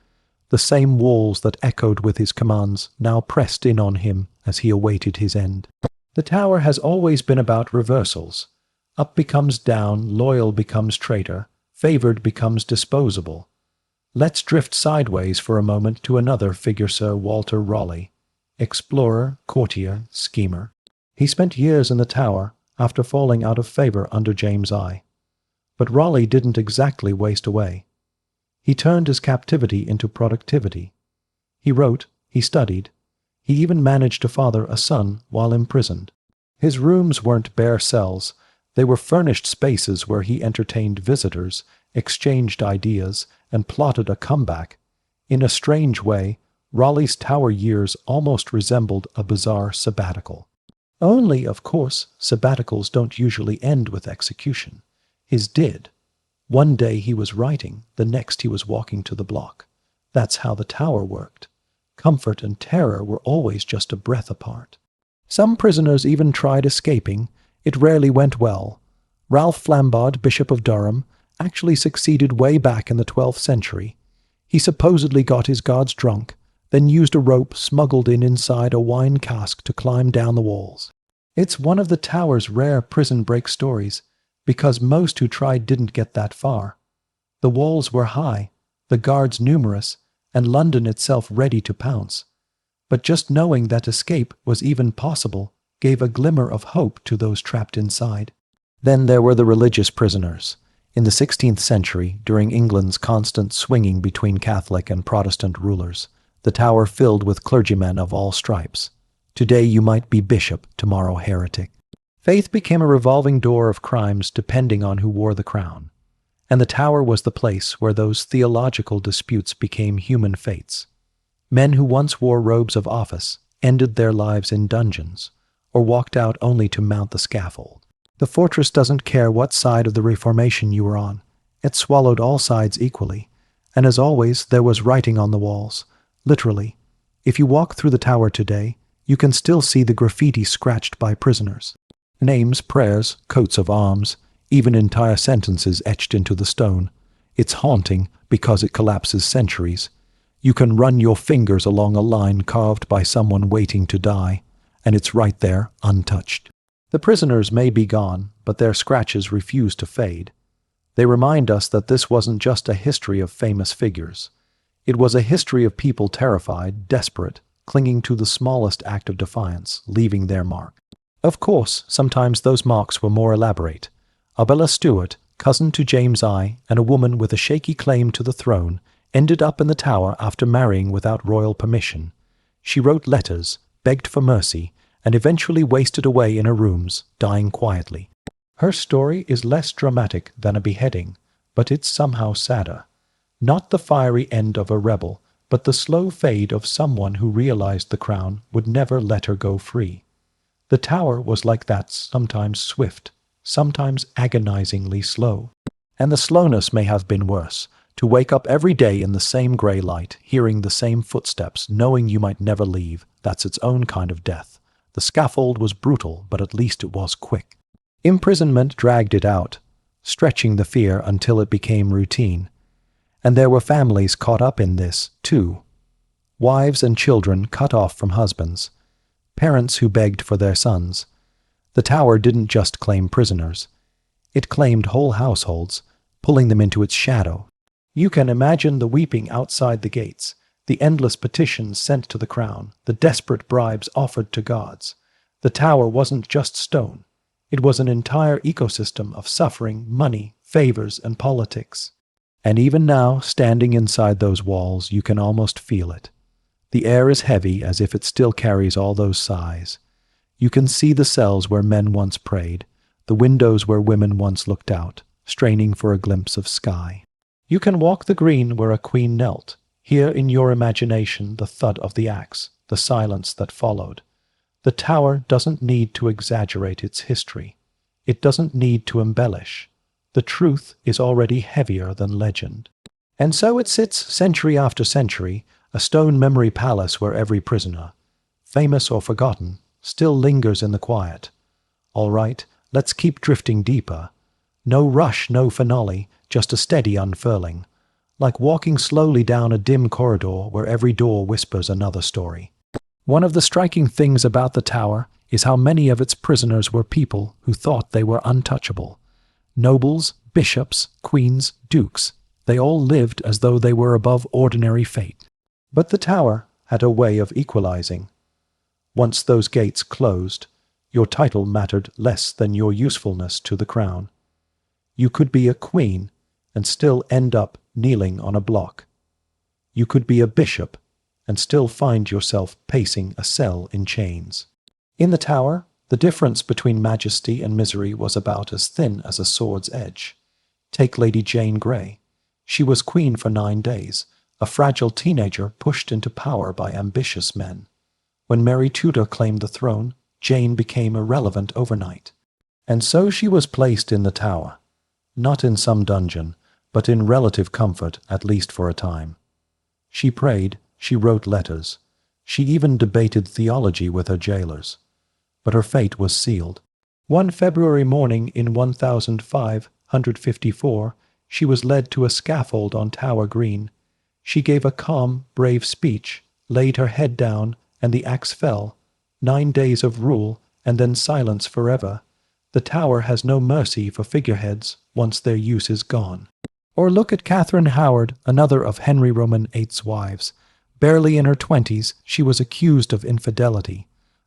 The same walls that echoed with his commands now pressed in on him as he awaited his end. The tower has always been about reversals. Up becomes down, loyal becomes traitor, favored becomes disposable. Let's drift sideways for a moment to another figure, Sir Walter Raleigh. Explorer, courtier, schemer. He spent years in the tower after falling out of favor under James I. But Raleigh didn't exactly waste away. He turned his captivity into productivity. He wrote, he studied. He even managed to father a son while imprisoned. His rooms weren't bare cells. They were furnished spaces where he entertained visitors, exchanged ideas, and plotted a comeback. In a strange way, Raleigh's tower years almost resembled a bizarre sabbatical. Only, of course, sabbaticals don't usually end with execution. His did. One day he was writing, the next he was walking to the block. That's how the tower worked. Comfort and terror were always just a breath apart. Some prisoners even tried escaping. It rarely went well. Ralph Flambard, Bishop of Durham, actually succeeded way back in the 12th century. He supposedly got his guards drunk, then used a rope smuggled in inside a wine cask to climb down the walls. It's one of the tower's rare prison break stories, because most who tried didn't get that far. The walls were high, the guards numerous, and London itself ready to pounce. But just knowing that escape was even possible gave a glimmer of hope to those trapped inside. Then there were the religious prisoners. In the 16th century, during England's constant swinging between Catholic and Protestant rulers, the tower filled with clergymen of all stripes. Today you might be bishop, tomorrow heretic. Faith became a revolving door of crimes depending on who wore the crown. And the tower was the place where those theological disputes became human fates. Men who once wore robes of office ended their lives in dungeons, or walked out only to mount the scaffold. The fortress doesn't care what side of the Reformation you were on. It swallowed all sides equally, and as always there was writing on the walls. Literally, if you walk through the tower today, you can still see the graffiti scratched by prisoners. Names, prayers, coats of arms, even entire sentences etched into the stone. It's haunting because it collapses centuries. You can run your fingers along a line carved by someone waiting to die, and it's right there, untouched. The prisoners may be gone, but their scratches refuse to fade. They remind us that this wasn't just a history of famous figures. It was a history of people terrified, desperate, clinging to the smallest act of defiance, leaving their mark. Of course, sometimes those marks were more elaborate. Arbella Stuart, cousin to James I, and a woman with a shaky claim to the throne, ended up in the tower after marrying without royal permission. She wrote letters, begged for mercy, and eventually wasted away in her rooms, dying quietly. Her story is less dramatic than a beheading, but it's somehow sadder. Not the fiery end of a rebel, but the slow fade of someone who realized the crown would never let her go free. The tower was like that, sometimes swift, sometimes agonizingly slow. And the slowness may have been worse. To wake up every day in the same grey light, hearing the same footsteps, knowing you might never leave, that's its own kind of death. The scaffold was brutal, but at least it was quick. Imprisonment dragged it out, stretching the fear until it became routine. And there were families caught up in this, too. Wives and children cut off from husbands. Parents who begged for their sons. The tower didn't just claim prisoners. It claimed whole households, pulling them into its shadow. You can imagine the weeping outside the gates, the endless petitions sent to the crown, the desperate bribes offered to gods. The tower wasn't just stone. It was an entire ecosystem of suffering, money, favors, and politics. And even now, standing inside those walls, you can almost feel it. The air is heavy, as if it still carries all those sighs. You can see the cells where men once prayed, the windows where women once looked out, straining for a glimpse of sky. You can walk the green where a queen knelt, hear in your imagination the thud of the axe, the silence that followed. The tower doesn't need to exaggerate its history. It doesn't need to embellish. The truth is already heavier than legend. And so it sits century after century, a stone memory palace where every prisoner, famous or forgotten, still lingers in the quiet. All right, let's keep drifting deeper. No rush, no finale, just a steady unfurling, like walking slowly down a dim corridor where every door whispers another story. One of the striking things about the tower is how many of its prisoners were people who thought they were untouchable. Nobles, bishops, queens, dukes, they all lived as though they were above ordinary fate. But the tower had a way of equalizing. Once those gates closed, your title mattered less than your usefulness to the crown. You could be a queen and still end up kneeling on a block. You could be a bishop and still find yourself pacing a cell in chains. In the tower, the difference between majesty and misery was about as thin as a sword's edge. Take Lady Jane Grey. She was queen for 9 days, a fragile teenager pushed into power by ambitious men. When Mary Tudor claimed the throne, Jane became irrelevant overnight. And so she was placed in the tower, not in some dungeon, but in relative comfort, at least for a time. She prayed, she wrote letters, she even debated theology with her jailers. But her fate was sealed. One February morning in 1554, she was led to a scaffold on Tower Green. She gave a calm, brave speech, laid her head down, and the axe fell. 9 days of rule, and then silence forever. The tower has no mercy for figureheads once their use is gone. Or look at Catherine Howard, another of Henry Roman VIII's wives. Barely in her 20s, she was accused of infidelity,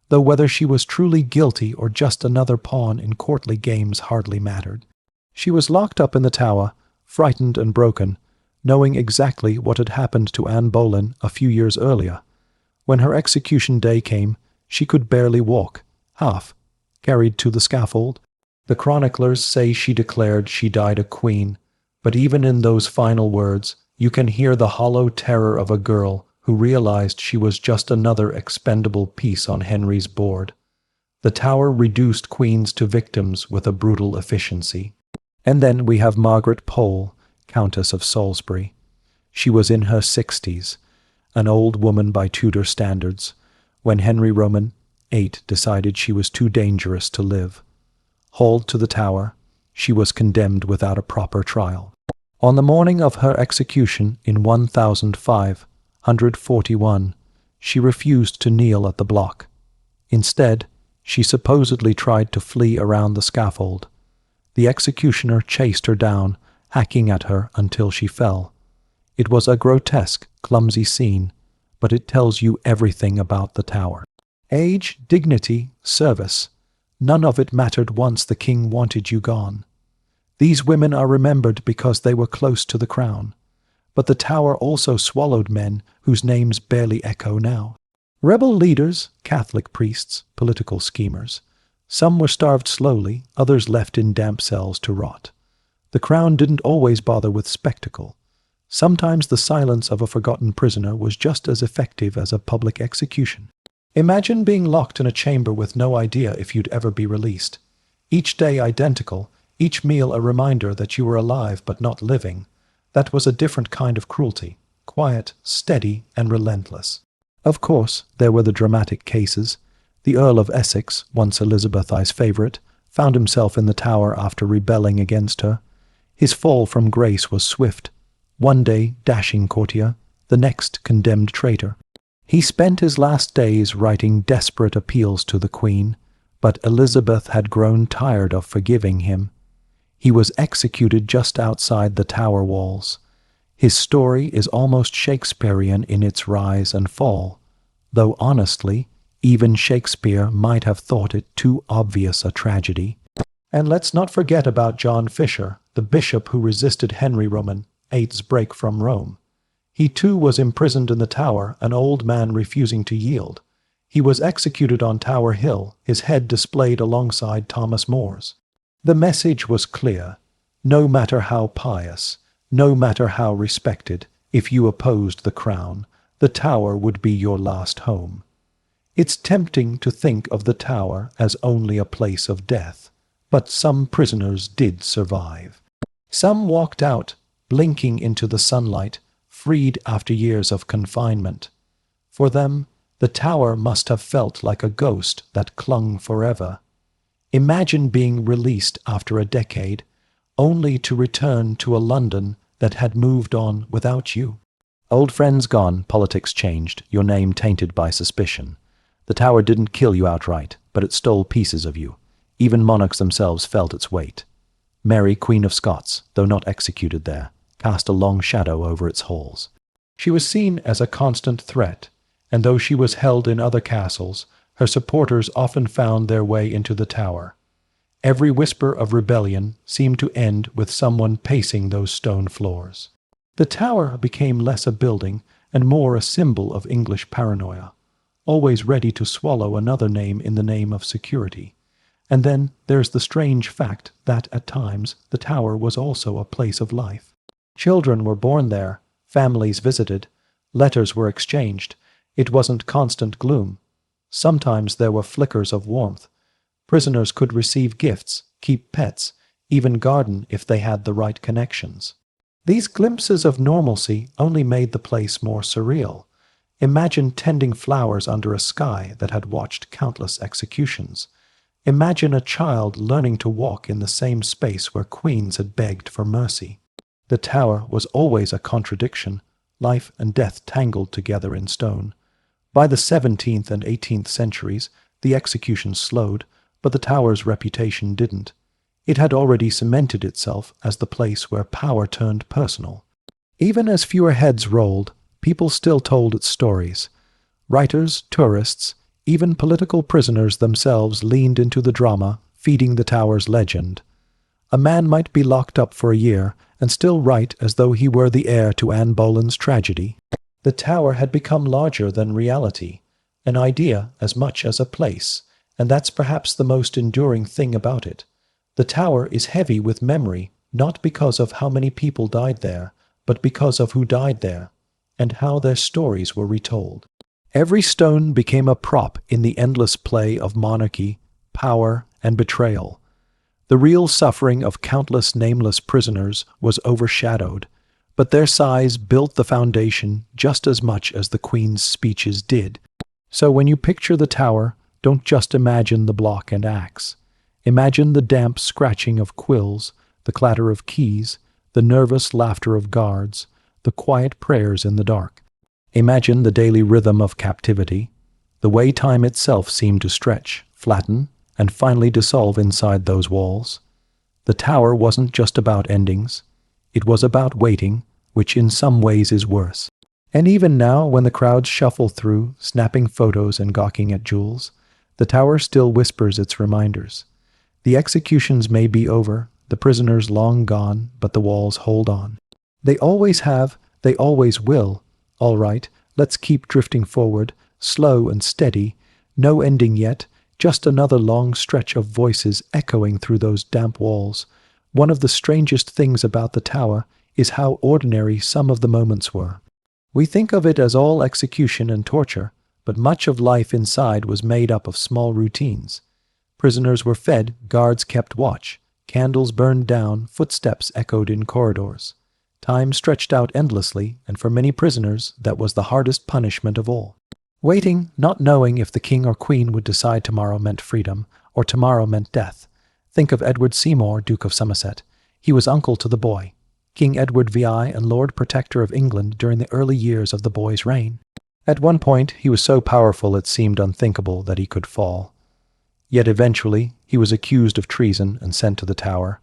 though whether she was truly guilty or just another pawn in courtly games hardly mattered. She was locked up in the tower, frightened and broken, knowing exactly what had happened to Anne Boleyn a few years earlier. When her execution day came, she could barely walk, half, carried to the scaffold. The chroniclers say she declared she died a queen, but even in those final words, you can hear the hollow terror of a girl who realized she was just another expendable piece on Henry's board. The tower reduced queens to victims with a brutal efficiency. And then we have Margaret Pole, Countess of Salisbury. She was in her 60s, an old woman by Tudor standards, when Henry Roman VIII decided she was too dangerous to live. Hauled to the tower, she was condemned without a proper trial. On the morning of her execution in 1541, she refused to kneel at the block. Instead, she supposedly tried to flee around the scaffold. The executioner chased her down, hacking at her until she fell. It was a grotesque, clumsy scene, but it tells you everything about the tower. Age, dignity, service, none of it mattered once the king wanted you gone. These women are remembered because they were close to the crown. But the tower also swallowed men whose names barely echo now. Rebel leaders, Catholic priests, political schemers. Some were starved slowly, others left in damp cells to rot. The crown didn't always bother with spectacle. Sometimes the silence of a forgotten prisoner was just as effective as a public execution. Imagine being locked in a chamber with no idea if you'd ever be released. Each day identical, each meal a reminder that you were alive but not living. That was a different kind of cruelty, quiet, steady, and relentless. Of course, there were the dramatic cases. The Earl of Essex, once Elizabeth I's favorite, found himself in the tower after rebelling against her. His fall from grace was swift. One day, dashing courtier, the next condemned traitor. He spent his last days writing desperate appeals to the Queen, but Elizabeth had grown tired of forgiving him. He was executed just outside the Tower walls. His story is almost Shakespearean in its rise and fall, though honestly, even Shakespeare might have thought it too obvious a tragedy. And let's not forget about John Fisher, the bishop who resisted Henry Roman VIII's break from Rome. He too was imprisoned in the Tower, an old man refusing to yield. He was executed on Tower Hill, his head displayed alongside Thomas More's. The message was clear. No matter how pious, no matter how respected, if you opposed the crown, the Tower would be your last home. It's tempting to think of the Tower as only a place of death, but some prisoners did survive. Some walked out, blinking into the sunlight, freed after years of confinement. For them, the Tower must have felt like a ghost that clung forever. Imagine being released after a decade, only to return to a London that had moved on without you. Old friends gone, politics changed, your name tainted by suspicion. The Tower didn't kill you outright, but it stole pieces of you. Even monarchs themselves felt its weight. Mary, Queen of Scots, though not executed there, cast a long shadow over its halls. She was seen as a constant threat, and though she was held in other castles, her supporters often found their way into the Tower. Every whisper of rebellion seemed to end with someone pacing those stone floors. The Tower became less a building and more a symbol of English paranoia, always ready to swallow another name in the name of security. And then there's the strange fact that, at times, the Tower was also a place of life. Children were born there, families visited, letters were exchanged. It wasn't constant gloom. Sometimes there were flickers of warmth. Prisoners could receive gifts, keep pets, even garden if they had the right connections. These glimpses of normalcy only made the place more surreal. Imagine tending flowers under a sky that had watched countless executions. Imagine a child learning to walk in the same space where queens had begged for mercy. The Tower was always a contradiction, life and death tangled together in stone. By the 17th and 18th centuries, the executions slowed, but the Tower's reputation didn't. It had already cemented itself as the place where power turned personal. Even as fewer heads rolled, people still told its stories. Writers, tourists, even political prisoners themselves leaned into the drama, feeding the Tower's legend. A man might be locked up for a year and still write as though he were the heir to Anne Boleyn's tragedy. The Tower had become larger than reality, an idea as much as a place, and that's perhaps the most enduring thing about it. The Tower is heavy with memory, not because of how many people died there, but because of who died there, and how their stories were retold. Every stone became a prop in the endless play of monarchy, power, and betrayal. The real suffering of countless nameless prisoners was overshadowed, but their size built the foundation just as much as the Queen's speeches did. So when you picture the Tower, don't just imagine the block and axe. Imagine the damp scratching of quills, the clatter of keys, the nervous laughter of guards, the quiet prayers in the dark. Imagine the daily rhythm of captivity, the way time itself seemed to stretch, flatten, and finally dissolve inside those walls. The Tower wasn't just about endings. It was about waiting, which in some ways is worse. And even now, when the crowds shuffle through, snapping photos and gawking at jewels, the Tower still whispers its reminders. The executions may be over, the prisoners long gone, but the walls hold on. They always have, they always will. All right, let's keep drifting forward, slow and steady, no ending yet, just another long stretch of voices echoing through those damp walls. One of the strangest things about the Tower is how ordinary some of the moments were. We think of it as all execution and torture, but much of life inside was made up of small routines. Prisoners were fed, guards kept watch, candles burned down, footsteps echoed in corridors. Time stretched out endlessly, and for many prisoners, that was the hardest punishment of all. Waiting, not knowing if the king or queen would decide tomorrow meant freedom, or tomorrow meant death. Think of Edward Seymour, Duke of Somerset. He was uncle to the boy, King Edward VI and Lord Protector of England during the early years of the boy's reign. At one point, he was so powerful it seemed unthinkable that he could fall. Yet eventually he was accused of treason and sent to the tower.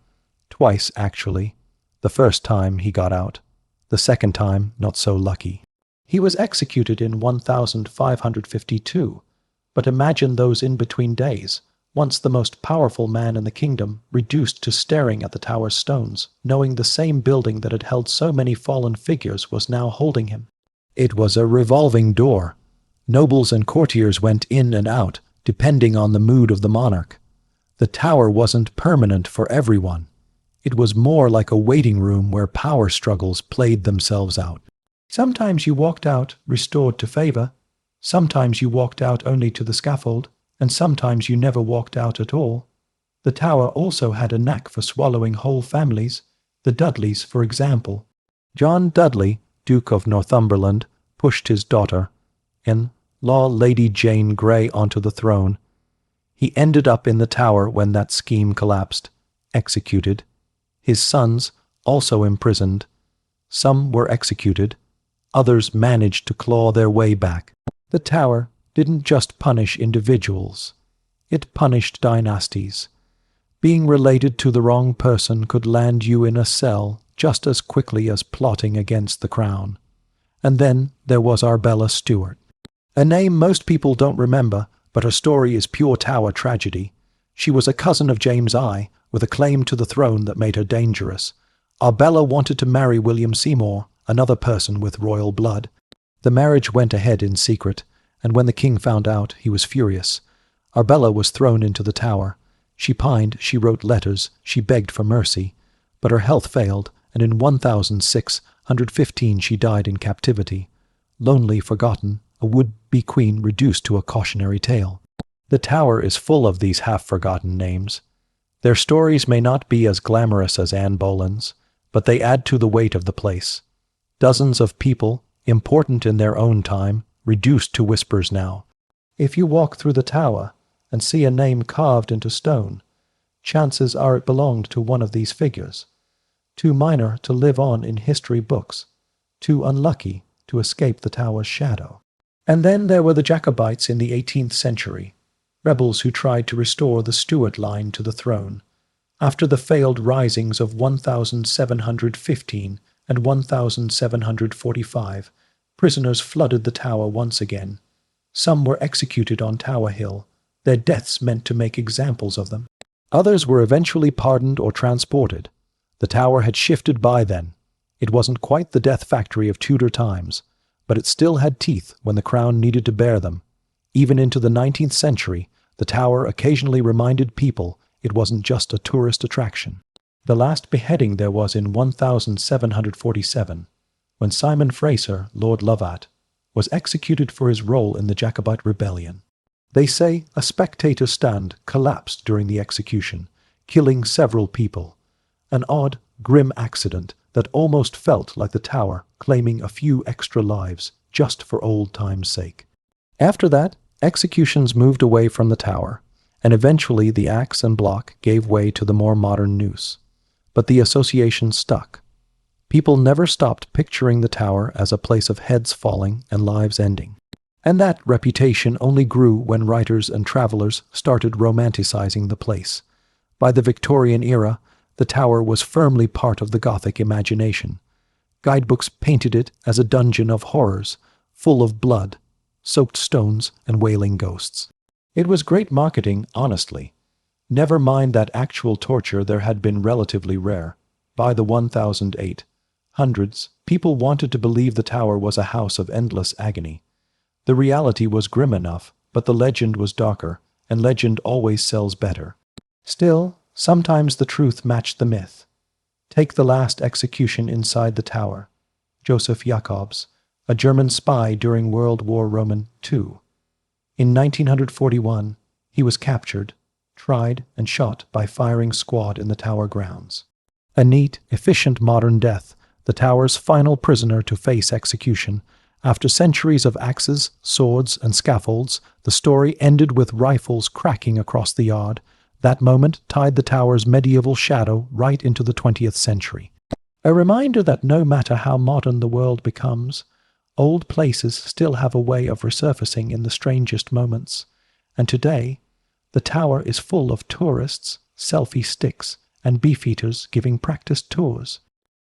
Twice, actually. The first time he got out. The second time not so lucky. He was executed in 1552. But imagine those in-between days, once the most powerful man in the kingdom, reduced to staring at the tower's stones, knowing the same building that had held so many fallen figures was now holding him. It was a revolving door. Nobles and courtiers went in and out, depending on the mood of the monarch. The tower wasn't permanent for everyone. It was more like a waiting room where power struggles played themselves out. Sometimes you walked out restored to favor. Sometimes you walked out only to the scaffold, and sometimes you never walked out at all. The tower also had a knack for swallowing whole families, the Dudleys, for example. John Dudley, Duke of Northumberland, pushed his daughter-in-law Lady Jane Grey onto the throne. He ended up in the tower when that scheme collapsed, executed. His sons, also imprisoned. Some were executed. Others managed to claw their way back. The tower didn't just punish individuals. It punished dynasties. Being related to the wrong person could land you in a cell just as quickly as plotting against the crown. And then there was Arbella Stewart. A name most people don't remember, but her story is pure tower tragedy. She was a cousin of James I, with a claim to the throne that made her dangerous. Arbella wanted to marry William Seymour, another person with royal blood. The marriage went ahead in secret, and when the king found out, he was furious. Arbella was thrown into the tower. She pined, she wrote letters, she begged for mercy. But her health failed, and in 1615 she died in captivity. Lonely, forgotten, a would-be queen reduced to a cautionary tale. The tower is full of these half-forgotten names. Their stories may not be as glamorous as Anne Boleyn's, but they add to the weight of the place. Dozens of people, important in their own time, reduced to whispers now. If you walk through the tower and see a name carved into stone, chances are it belonged to one of these figures. Too minor to live on in history books, too unlucky to escape the tower's shadow. And then there were the Jacobites in the 18th century, rebels who tried to restore the Stuart line to the throne. After the failed risings of 1715 and 1745, prisoners flooded the tower once again. Some were executed on Tower Hill, their deaths meant to make examples of them. Others were eventually pardoned or transported. The tower had shifted by then. It wasn't quite the death factory of Tudor times, but it still had teeth when the crown needed to bear them. Even into the 19th century, the tower occasionally reminded people it wasn't just a tourist attraction. The last beheading there was in 1747, when Simon Fraser, Lord Lovat, was executed for his role in the Jacobite rebellion. They say a spectator stand collapsed during the execution, killing several people. An odd, grim accident that almost felt like the tower claiming a few extra lives just for old time's sake. After that, executions moved away from the tower, and eventually the axe and block gave way to the more modern noose. But the association stuck. People never stopped picturing the tower as a place of heads falling and lives ending. And that reputation only grew when writers and travelers started romanticizing the place. By the Victorian era, the tower was firmly part of the Gothic imagination. Guidebooks painted it as a dungeon of horrors, full of blood, soaked stones, and wailing ghosts. It was great marketing, honestly. Never mind that actual torture there had been relatively rare. By the 1800s, people wanted to believe the tower was a house of endless agony. The reality was grim enough, but the legend was darker, and legend always sells better. Still, sometimes the truth matched the myth. Take the last execution inside the tower. Joseph Jacobs, a German spy during World War II. In 1941, he was captured, tried, and shot by firing squad in the tower grounds. A neat, efficient modern death, the tower's final prisoner to face execution. After centuries of axes, swords, and scaffolds, the story ended with rifles cracking across the yard. That moment tied the tower's medieval shadow right into the 20th century. A reminder that no matter how modern the world becomes, old places still have a way of resurfacing in the strangest moments. And today, The tower is full of tourists, selfie sticks, and beefeaters giving practice tours.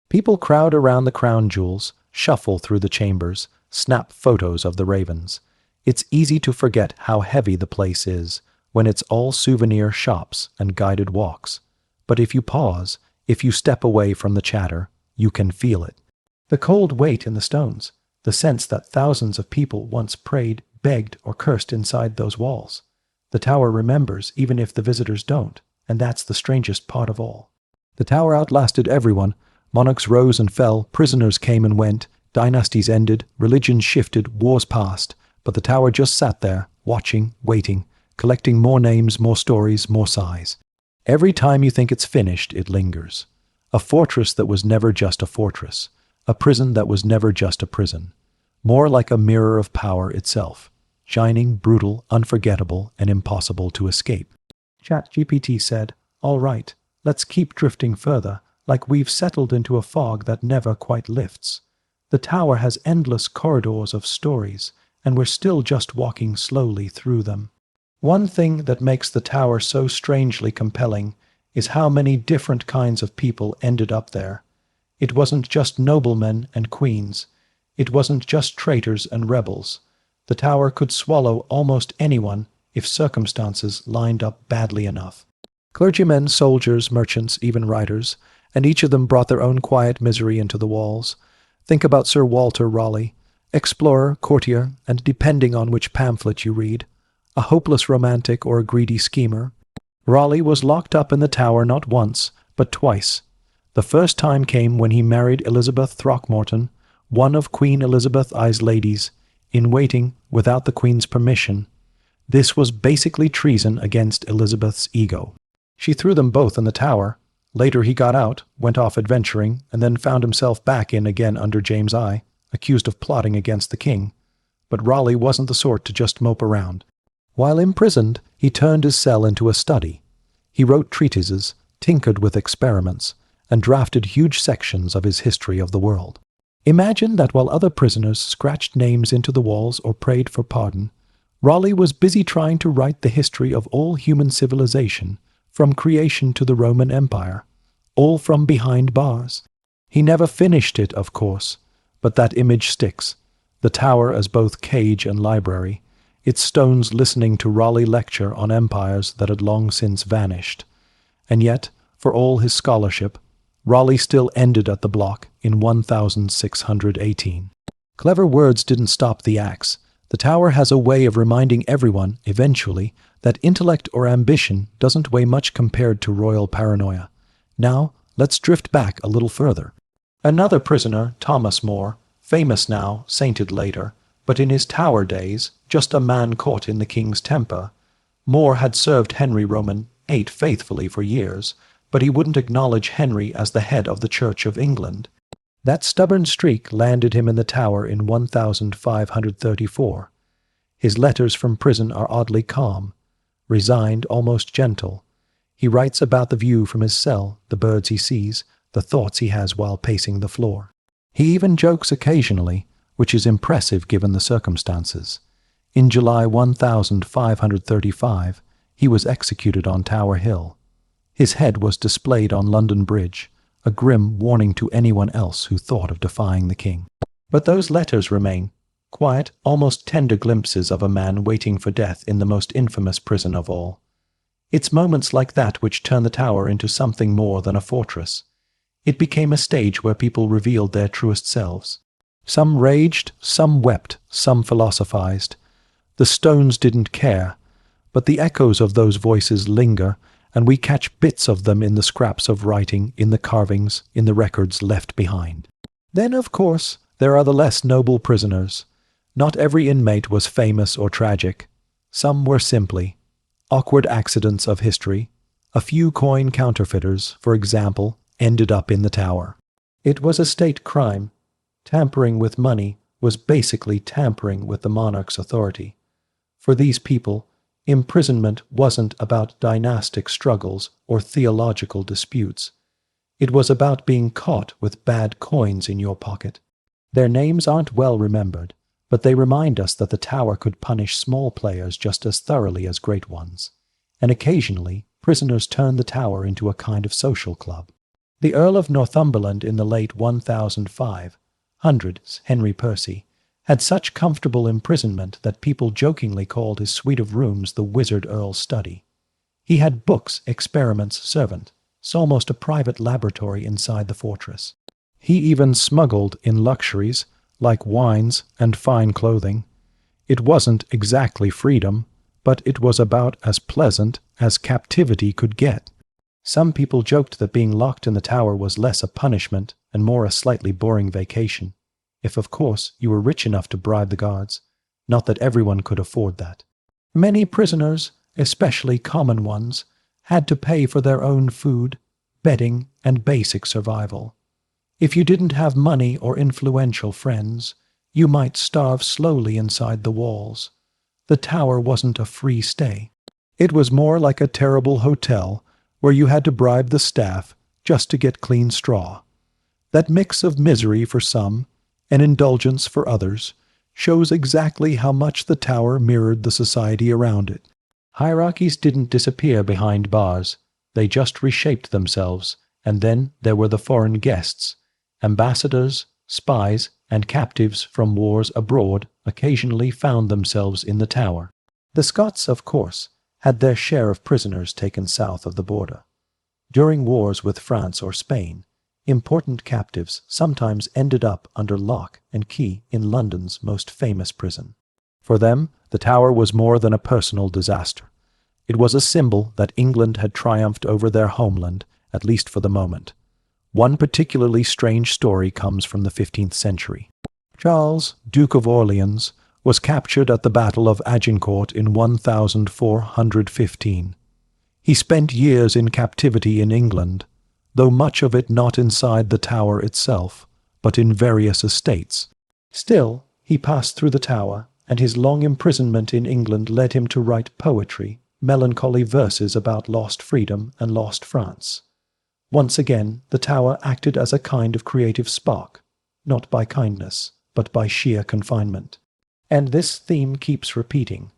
People crowd around the crown jewels, shuffle through the chambers, snap photos of the ravens. It's easy to forget how heavy the place is when it's all souvenir shops and guided walks. But if you pause, if you step away from the chatter, you can feel it. The cold weight in the stones, the sense that thousands of people once prayed, begged, or cursed inside those walls. The tower remembers even if the visitors don't, and that's the strangest part of all. The tower outlasted everyone. Monarchs rose and fell, prisoners came and went, dynasties ended, religions shifted, wars passed, but the tower just sat there, watching, waiting, collecting more names, more stories, more sighs. Every time you think it's finished, it lingers. A fortress that was never just a fortress. A prison that was never just a prison. More like a mirror of power itself. Shining, brutal, unforgettable, and impossible to escape. ChatGPT said, "All right, let's keep drifting further, like we've settled into a fog that never quite lifts. The tower has endless corridors of stories, and we're still just walking slowly through them." One thing that makes the tower so strangely compelling is how many different kinds of people ended up there. It wasn't just noblemen and queens. It wasn't just traitors and rebels. The tower could swallow almost anyone if circumstances lined up badly enough. Clergymen, soldiers, merchants, even writers, and each of them brought their own quiet misery into the walls. Think about Sir Walter Raleigh, explorer, courtier, and depending on which pamphlet you read, a hopeless romantic or a greedy schemer. Raleigh was locked up in the tower not once, but twice. The first time came when he married Elizabeth Throckmorton, one of Queen Elizabeth I's ladies, in waiting without the Queen's permission. This was basically treason against Elizabeth's ego. She threw them both in the tower. Later he got out, went off adventuring, and then found himself back in again under James I, accused of plotting against the king. But Raleigh wasn't the sort to just mope around. While imprisoned, he turned his cell into a study. He wrote treatises, tinkered with experiments, and drafted huge sections of his history of the world. Imagine that while other prisoners scratched names into the walls or prayed for pardon, Raleigh was busy trying to write the history of all human civilization, from creation to the Roman Empire, all from behind bars. He never finished it, of course, but that image sticks. The tower as both cage and library, its stones listening to Raleigh lecture on empires that had long since vanished. And yet, for all his scholarship, Raleigh still ended at the block in 1618. Clever words didn't stop the axe. The tower has a way of reminding everyone, eventually, that intellect or ambition doesn't weigh much compared to royal paranoia. Now, let's drift back a little further. Another prisoner, Thomas More, famous now, sainted later, but in his tower days, just a man caught in the king's temper. More had served Henry Roman VIII faithfully for years, but he wouldn't acknowledge Henry as the head of the Church of England. That stubborn streak landed him in the tower in 1534. His letters from prison are oddly calm, resigned, almost gentle. He writes about the view from his cell, the birds he sees, the thoughts he has while pacing the floor. He even jokes occasionally, which is impressive given the circumstances. In July 1535, he was executed on Tower Hill. His head was displayed on London Bridge, a grim warning to anyone else who thought of defying the king. But those letters remain, quiet, almost tender glimpses of a man waiting for death in the most infamous prison of all. It's moments like that which turn the tower into something more than a fortress. It became a stage where people revealed their truest selves. Some raged, some wept, some philosophized. The stones didn't care, but the echoes of those voices linger, and we catch bits of them in the scraps of writing, in the carvings, in the records left behind. Then, of course, there are the less noble prisoners. Not every inmate was famous or tragic. Some were simply awkward accidents of history. A few coin counterfeiters, for example, ended up in the tower. It was a state crime. Tampering with money was basically tampering with the monarch's authority. For these people, imprisonment wasn't about dynastic struggles or theological disputes. It was about being caught with bad coins in your pocket. Their names aren't well remembered, but they remind us that the tower could punish small players just as thoroughly as great ones. and occasionally prisoners turned the tower into a kind of social club. The Earl of Northumberland in the late 1500s, Henry Percy, had such comfortable imprisonment that people jokingly called his suite of rooms the Wizard Earl's study. He had books, experiments, servant, so almost a private laboratory inside the fortress. He even smuggled in luxuries like wines and fine clothing. It wasn't exactly freedom, but it was about as pleasant as captivity could get. Some people joked that being locked in the tower was less a punishment and more a slightly boring vacation, if of course you were rich enough to bribe the guards, not that everyone could afford that. Many prisoners, especially common ones, had to pay for their own food, bedding, and basic survival. If you didn't have money or influential friends, you might starve slowly inside the walls. The tower wasn't a free stay. It was more like a terrible hotel where you had to bribe the staff just to get clean straw. That mix of misery for some and indulgence for others shows exactly how much the tower mirrored the society around it. Hierarchies didn't disappear behind bars. They just reshaped themselves, and then there were the foreign guests. Ambassadors, spies, and captives from wars abroad occasionally found themselves in the tower. The Scots, of course, had their share of prisoners taken south of the border. During wars with France or Spain, important captives sometimes ended up under lock and key in London's most famous prison. For them, the tower was more than a personal disaster. It was a symbol that England had triumphed over their homeland, at least for the moment. One particularly strange story comes from the 15th century. Charles, Duke of Orleans, was captured at the Battle of Agincourt in 1415. He spent years in captivity in England, though much of it not inside the tower itself, but in various estates. Still, he passed through the tower, and his long imprisonment in England led him to write poetry, melancholy verses about lost freedom and lost France. Once again, the tower acted as a kind of creative spark, not by kindness, but by sheer confinement. And this theme keeps repeating.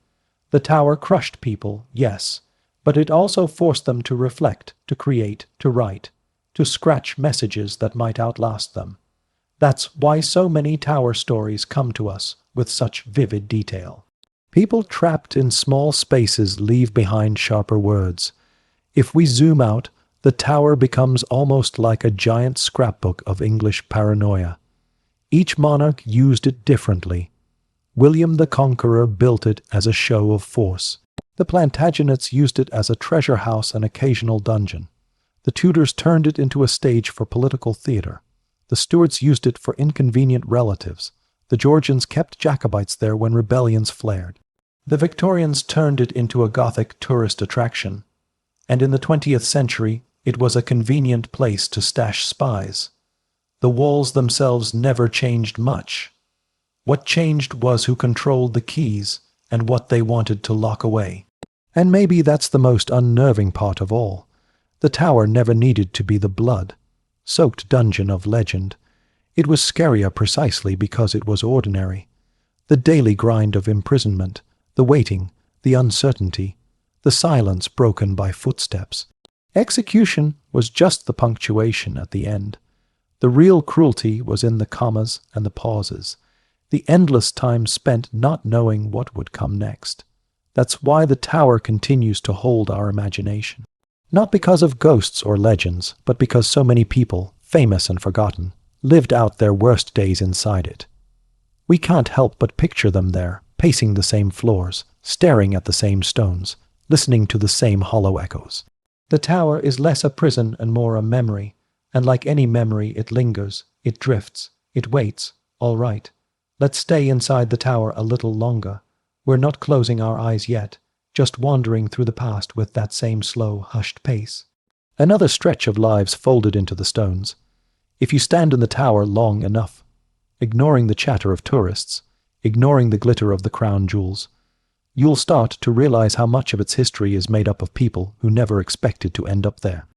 The tower crushed people, yes, but it also forced them to reflect, to create, to write, to scratch messages that might outlast them. That's why so many tower stories come to us with such vivid detail. People trapped in small spaces leave behind sharper words. If we zoom out, the tower becomes almost like a giant scrapbook of English paranoia. Each monarch used it differently. William the Conqueror built it as a show of force. The Plantagenets used it as a treasure house and occasional dungeon. The Tudors turned it into a stage for political theater. The Stuarts used it for inconvenient relatives. The Georgians kept Jacobites there when rebellions flared. The Victorians turned it into a Gothic tourist attraction. And in the 20th century, it was a convenient place to stash spies. The walls themselves never changed much. What changed was who controlled the keys and what they wanted to lock away. And maybe that's the most unnerving part of all. The tower never needed to be the blood-soaked dungeon of legend. It was scarier precisely because it was ordinary. The daily grind of imprisonment, the waiting, the uncertainty, the silence broken by footsteps. Execution was just the punctuation at the end. The real cruelty was in the commas and the pauses, the endless time spent not knowing what would come next. That's why the tower continues to hold our imagination. Not because of ghosts or legends, but because so many people, famous and forgotten, lived out their worst days inside it. We can't help but picture them there, pacing the same floors, staring at the same stones, listening to the same hollow echoes. The tower is less a prison and more a memory, and like any memory it lingers, it drifts, it waits. All right, let's stay inside the tower a little longer. We're not closing our eyes yet, just wandering through the past with that same slow, hushed pace. Another stretch of lives folded into the stones. If you stand in the tower long enough, ignoring the chatter of tourists, ignoring the glitter of the crown jewels, you'll start to realize how much of its history is made up of people who never expected to end up there.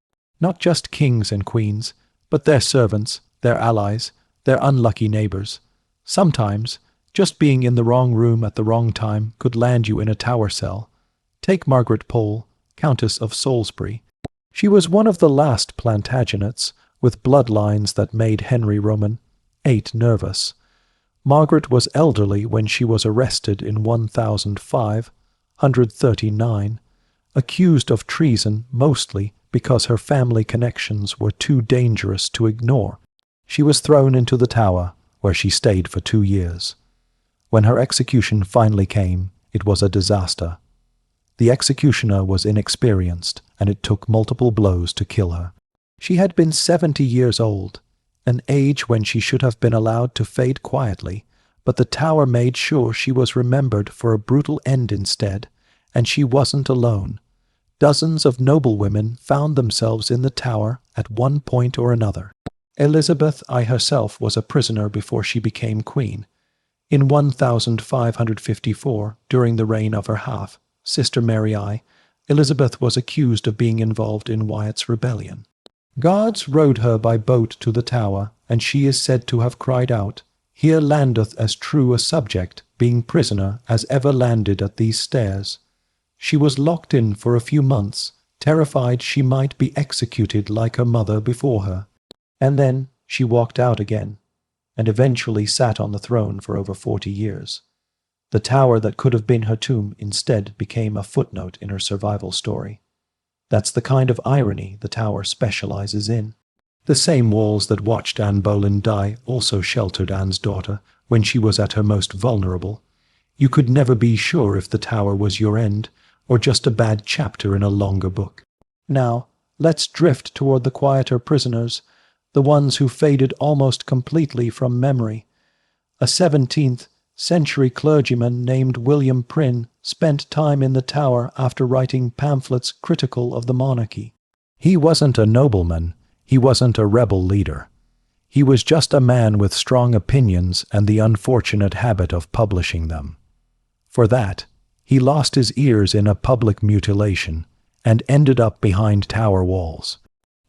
Not just kings and queens, but their servants, their allies, their unlucky neighbors. Sometimes, just being in the wrong room at the wrong time could land you in a tower cell. Take Margaret Pole, Countess of Salisbury. She was one of the last Plantagenets, with bloodlines that made Henry Roman VIII nervous. Margaret was elderly when she was arrested in 1539, accused of treason mostly because her family connections were too dangerous to ignore. She was thrown into the Tower, where she stayed for 2 years. When her execution finally came, it was a disaster. The executioner was inexperienced, and it took multiple blows to kill her. She had been 70 years old, an age when she should have been allowed to fade quietly, but the Tower made sure she was remembered for a brutal end instead, and she wasn't alone. Dozens of noblewomen found themselves in the Tower at one point or another. Elizabeth I herself was a prisoner before she became queen. In 1554, during the reign of her half-sister Mary I, Elizabeth was accused of being involved in Wyatt's rebellion. Guards rowed her by boat to the Tower, and she is said to have cried out, "Here landeth as true a subject, being prisoner, as ever landed at these stairs." She was locked in for a few months, terrified she might be executed like her mother before her. And then she walked out again, and eventually sat on the throne for over 40 years. The Tower that could have been her tomb instead became a footnote in her survival story. That's the kind of irony the Tower specializes in. The same walls that watched Anne Boleyn die also sheltered Anne's daughter when she was at her most vulnerable. You could never be sure if the Tower was your end, or just a bad chapter in a longer book. Now, let's drift toward the quieter prisoners, the ones who faded almost completely from memory. A 17th-century clergyman named William Prynne spent time in the Tower after writing pamphlets critical of the monarchy. He wasn't a nobleman, he wasn't a rebel leader. He was just a man with strong opinions and the unfortunate habit of publishing them. For that, he lost his ears in a public mutilation and ended up behind Tower walls.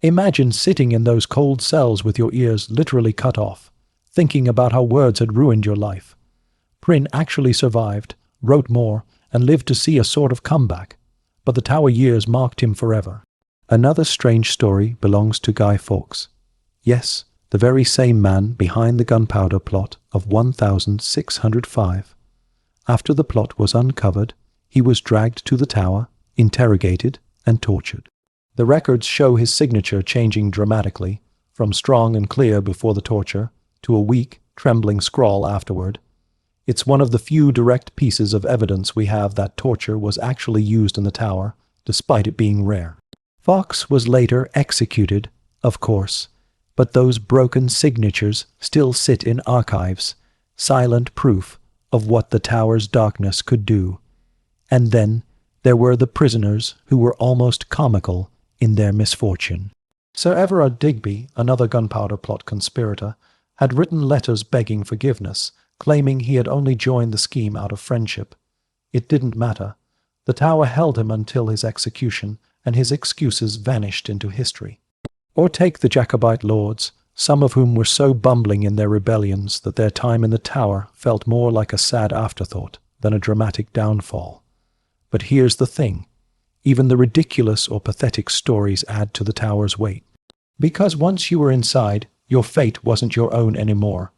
Imagine sitting in those cold cells with your ears literally cut off, thinking about how words had ruined your life. Prynne actually survived, wrote more, and lived to see a sort of comeback, but the Tower years marked him forever. Another strange story belongs to Guy Fawkes. Yes, the very same man behind the gunpowder plot of 1605. After the plot was uncovered, he was dragged to the Tower, interrogated, and tortured. The records show his signature changing dramatically, from strong and clear before the torture to a weak, trembling scrawl afterward. It's one of the few direct pieces of evidence we have that torture was actually used in the Tower, despite it being rare. Fawkes was later executed, of course, but those broken signatures still sit in archives, silent proof of what the Tower's darkness could do. And then there were the prisoners who were almost comical in their misfortune. Sir Everard Digby, another gunpowder plot conspirator, had written letters begging forgiveness, claiming he had only joined the scheme out of friendship. It didn't matter. The Tower held him until his execution, and his excuses vanished into history. Or take the Jacobite lords, some of whom were so bumbling in their rebellions that their time in the Tower felt more like a sad afterthought than a dramatic downfall. But here's the thing. Even the ridiculous or pathetic stories add to the Tower's weight. Because once you were inside, your fate wasn't your own anymore.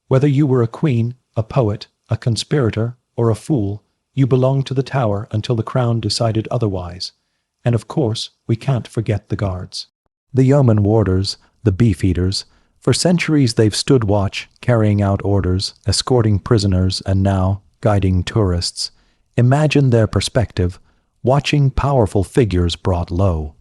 Whether you were a queen, a poet, a conspirator, or a fool, you belonged to the Tower until the Crown decided otherwise. And of course, we can't forget the guards. The yeoman warders, the beefeaters. For centuries they've stood watch, carrying out orders, escorting prisoners, and now guiding tourists. Imagine their perspective, watching powerful figures brought low.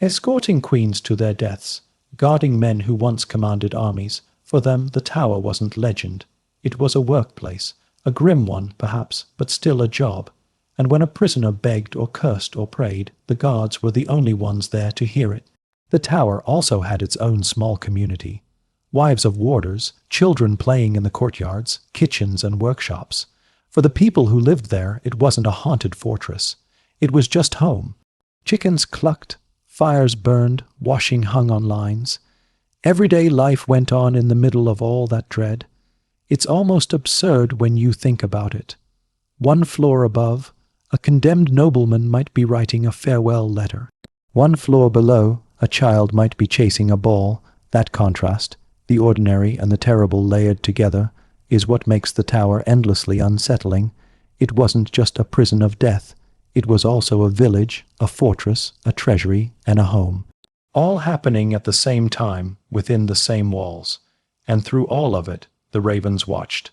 Escorting queens to their deaths, guarding men who once commanded armies. For them, the Tower wasn't legend. It was a workplace, a grim one, perhaps, but still a job. And when a prisoner begged or cursed or prayed, the guards were the only ones there to hear it. The Tower also had its own small community. Wives of warders, children playing in the courtyards, kitchens and workshops. For the people who lived there, it wasn't a haunted fortress. It was just home. Chickens clucked, fires burned, washing hung on lines. Everyday life went on in the middle of all that dread. It's almost absurd when you think about it. One floor above, a condemned nobleman might be writing a farewell letter. One floor below, a child might be chasing a ball. That contrast, the ordinary and the terrible layered together, is what makes the tower endlessly unsettling. It wasn't just a prison of death. It was also a village, a fortress, a treasury, and a home. All happening at the same time, within the same walls. And through all of it, the ravens watched.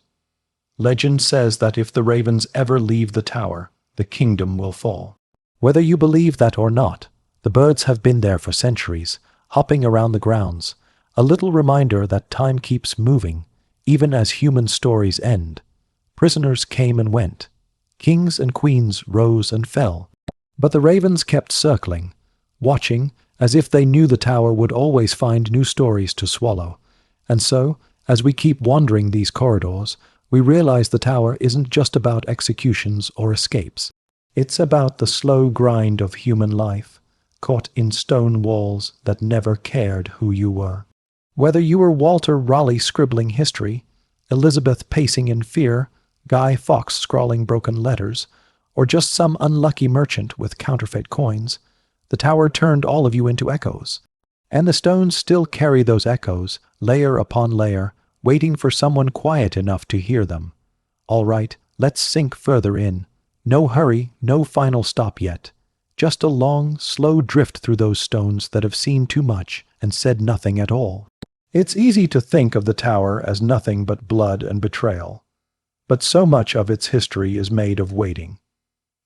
Legend says that if the ravens ever leave the tower, the kingdom will fall. Whether you believe that or not, the birds have been there for centuries, hopping around the grounds, a little reminder that time keeps moving, even as human stories end. Prisoners came and went. Kings and queens rose and fell. But the ravens kept circling, watching, as if they knew the tower would always find new stories to swallow. And so, as we keep wandering these corridors, we realize the tower isn't just about executions or escapes. It's about the slow grind of human life, caught in stone walls that never cared who you were. Whether you were Walter Raleigh scribbling history, Elizabeth pacing in fear, Guy Fawkes scrawling broken letters, or just some unlucky merchant with counterfeit coins, the tower turned all of you into echoes. And the stones still carry those echoes, layer upon layer, waiting for someone quiet enough to hear them. All right, let's sink further in. No hurry, no final stop yet. Just a long, slow drift through those stones that have seen too much and said nothing at all. It's easy to think of the tower as nothing but blood and betrayal. But so much of its history is made of waiting.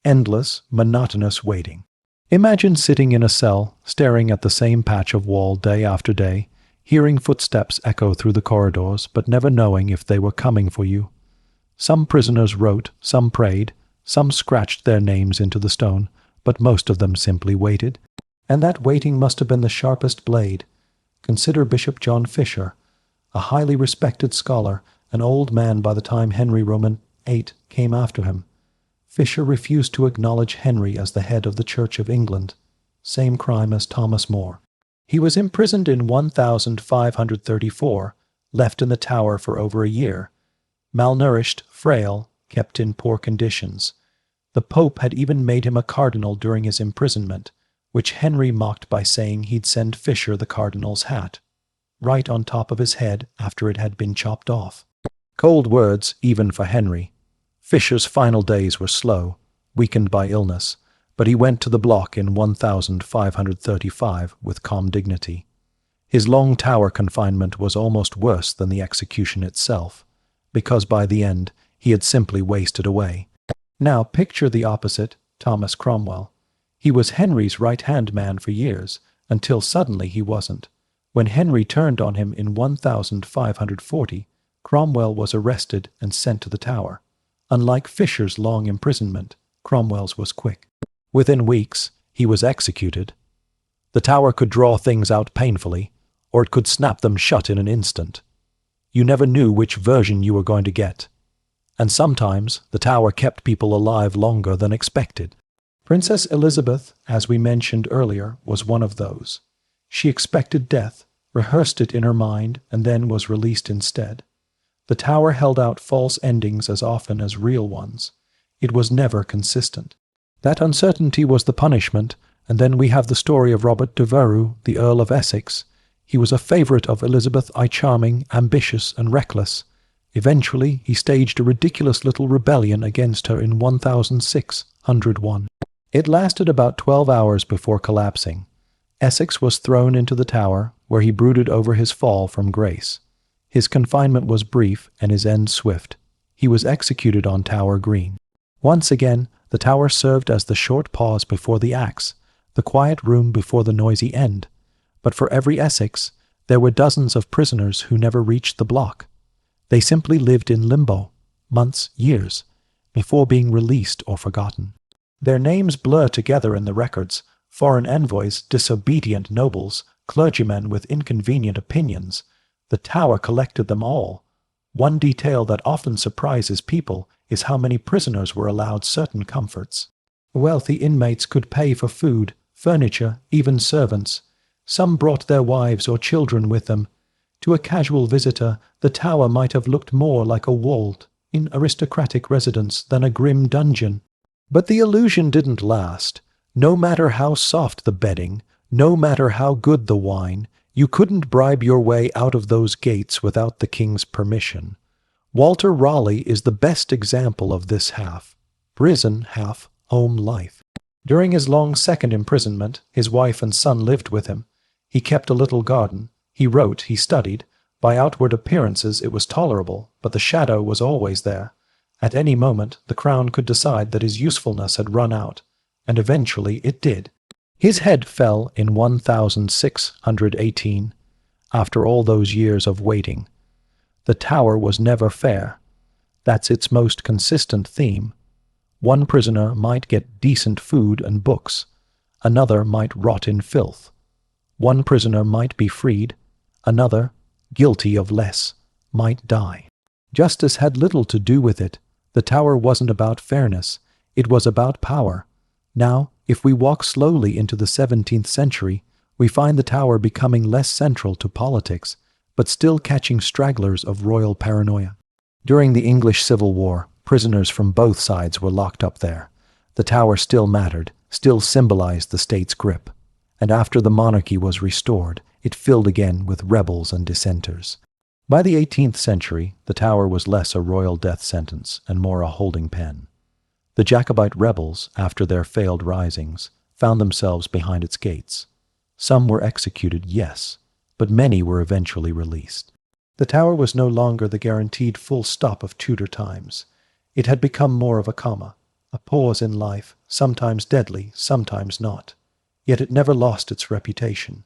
Endless, monotonous waiting. Imagine sitting in a cell, staring at the same patch of wall day after day, hearing footsteps echo through the corridors, but never knowing if they were coming for you. Some prisoners wrote, some prayed, some scratched their names into the stone, but most of them simply waited. And that waiting must have been the sharpest blade. Consider Bishop John Fisher, a highly respected scholar, an old man by the time Henry Roman VIII came after him. Fisher refused to acknowledge Henry as the head of the Church of England, same crime as Thomas More. He was imprisoned in 1534, left in the tower for over a year. Malnourished, frail, kept in poor conditions. The Pope had even made him a cardinal during his imprisonment, which Henry mocked by saying he'd send Fisher the cardinal's hat, right on top of his head after it had been chopped off. Cold words, even for Henry. Fisher's final days were slow, weakened by illness, but he went to the block in 1535 with calm dignity. His long tower confinement was almost worse than the execution itself, because by the end he had simply wasted away. Now picture the opposite, Thomas Cromwell. He was Henry's right-hand man for years, until suddenly he wasn't. When Henry turned on him in 1540, Cromwell was arrested and sent to the Tower. Unlike Fisher's long imprisonment, Cromwell's was quick. Within weeks, he was executed. The Tower could draw things out painfully, or it could snap them shut in an instant. You never knew which version you were going to get. And sometimes the Tower kept people alive longer than expected. Princess Elizabeth, as we mentioned earlier, was one of those. She expected death, rehearsed it in her mind, and then was released instead. The Tower held out false endings as often as real ones. It was never consistent. That uncertainty was the punishment, and then we have the story of Robert de Veru, the Earl of Essex. He was a favourite of Elizabeth I, charming, ambitious, and reckless. Eventually, he staged a ridiculous little rebellion against her in 1601. It lasted about 12 hours before collapsing. Essex was thrown into the Tower, where he brooded over his fall from grace. His confinement was brief and his end swift. He was executed on Tower Green. Once again, the Tower served as the short pause before the axe, the quiet room before the noisy end. But for every Essex, there were dozens of prisoners who never reached the block. They simply lived in limbo, months, years, before being released or forgotten. Their names blur together in the records: foreign envoys, disobedient nobles, clergymen with inconvenient opinions. The Tower collected them all. One detail that often surprises people is how many prisoners were allowed certain comforts. Wealthy inmates could pay for food, furniture, even servants. Some brought their wives or children with them. To a casual visitor, the Tower might have looked more like a walled, aristocratic residence than a grim dungeon. But the illusion didn't last. No matter how soft the bedding, no matter how good the wine, you couldn't bribe your way out of those gates without the king's permission. Walter Raleigh is the best example of this half prison, half home life. During his long second imprisonment, his wife and son lived with him. He kept a little garden. He wrote, he studied. By outward appearances it was tolerable, but the shadow was always there. At any moment the Crown could decide that his usefulness had run out, and eventually it did. His head fell in 1618, after all those years of waiting. The Tower was never fair. That's its most consistent theme. One prisoner might get decent food and books. Another might rot in filth. One prisoner might be freed. Another, guilty of less, might die. Justice had little to do with it. The Tower wasn't about fairness. It was about power. Now, if we walk slowly into the 17th century, we find the Tower becoming less central to politics, but still catching stragglers of royal paranoia. During the English Civil War, prisoners from both sides were locked up there. The Tower still mattered, still symbolized the state's grip. And after the monarchy was restored, it filled again with rebels and dissenters. By the 18th century, the Tower was less a royal death sentence and more a holding pen. The Jacobite rebels, after their failed risings, found themselves behind its gates. Some were executed, yes, but many were eventually released. The Tower was no longer the guaranteed full stop of Tudor times. It had become more of a comma, a pause in life, sometimes deadly, sometimes not. Yet it never lost its reputation.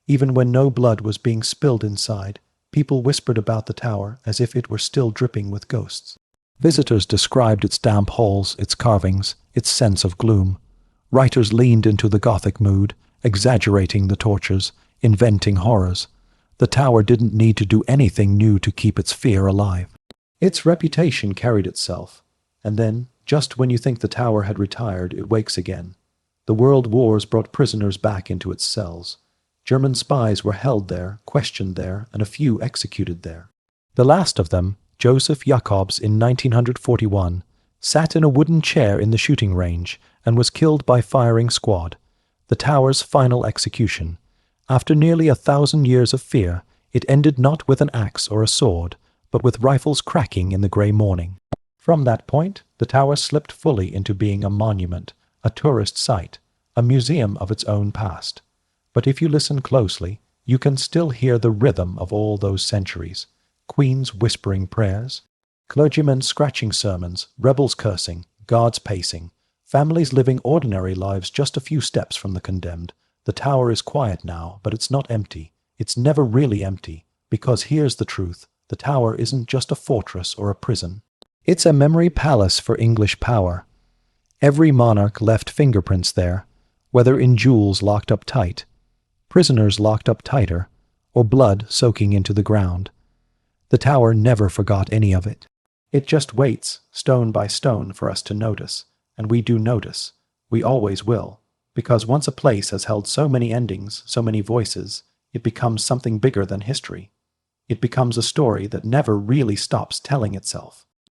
Even when no blood was being spilled inside, people whispered about the Tower as if it were still dripping with ghosts. Visitors described its damp halls, its carvings, its sense of gloom. Writers leaned into the Gothic mood, exaggerating the tortures, inventing horrors. The Tower didn't need to do anything new to keep its fear alive. Its reputation carried itself, and then, just when you think the Tower had retired, it wakes again. The world wars brought prisoners back into its cells. German spies were held there, questioned there, and a few executed there. The last of them, Joseph Jacobs in 1941, sat in a wooden chair in the shooting range and was killed by firing squad. The Tower's final execution. After nearly 1,000 years of fear, it ended not with an axe or a sword, but with rifles cracking in the grey morning. From that point, the Tower slipped fully into being a monument, a tourist site, a museum of its own past. But if you listen closely, you can still hear the rhythm of all those centuries. Queens whispering prayers, clergymen scratching sermons, rebels cursing, guards pacing, families living ordinary lives just a few steps from the condemned. The Tower is quiet now, but it's not empty. It's never really empty, because here's the truth. The Tower isn't just a fortress or a prison. It's a memory palace for English power. Every monarch left fingerprints there, whether in jewels locked up tight, prisoners locked up tighter, or blood soaking into the ground. The Tower never forgot any of it. It just waits, stone by stone, for us to notice, and we do notice. We always will, because once a place has held so many endings, so many voices, it becomes something bigger than history. It becomes a story that never really stops telling itself.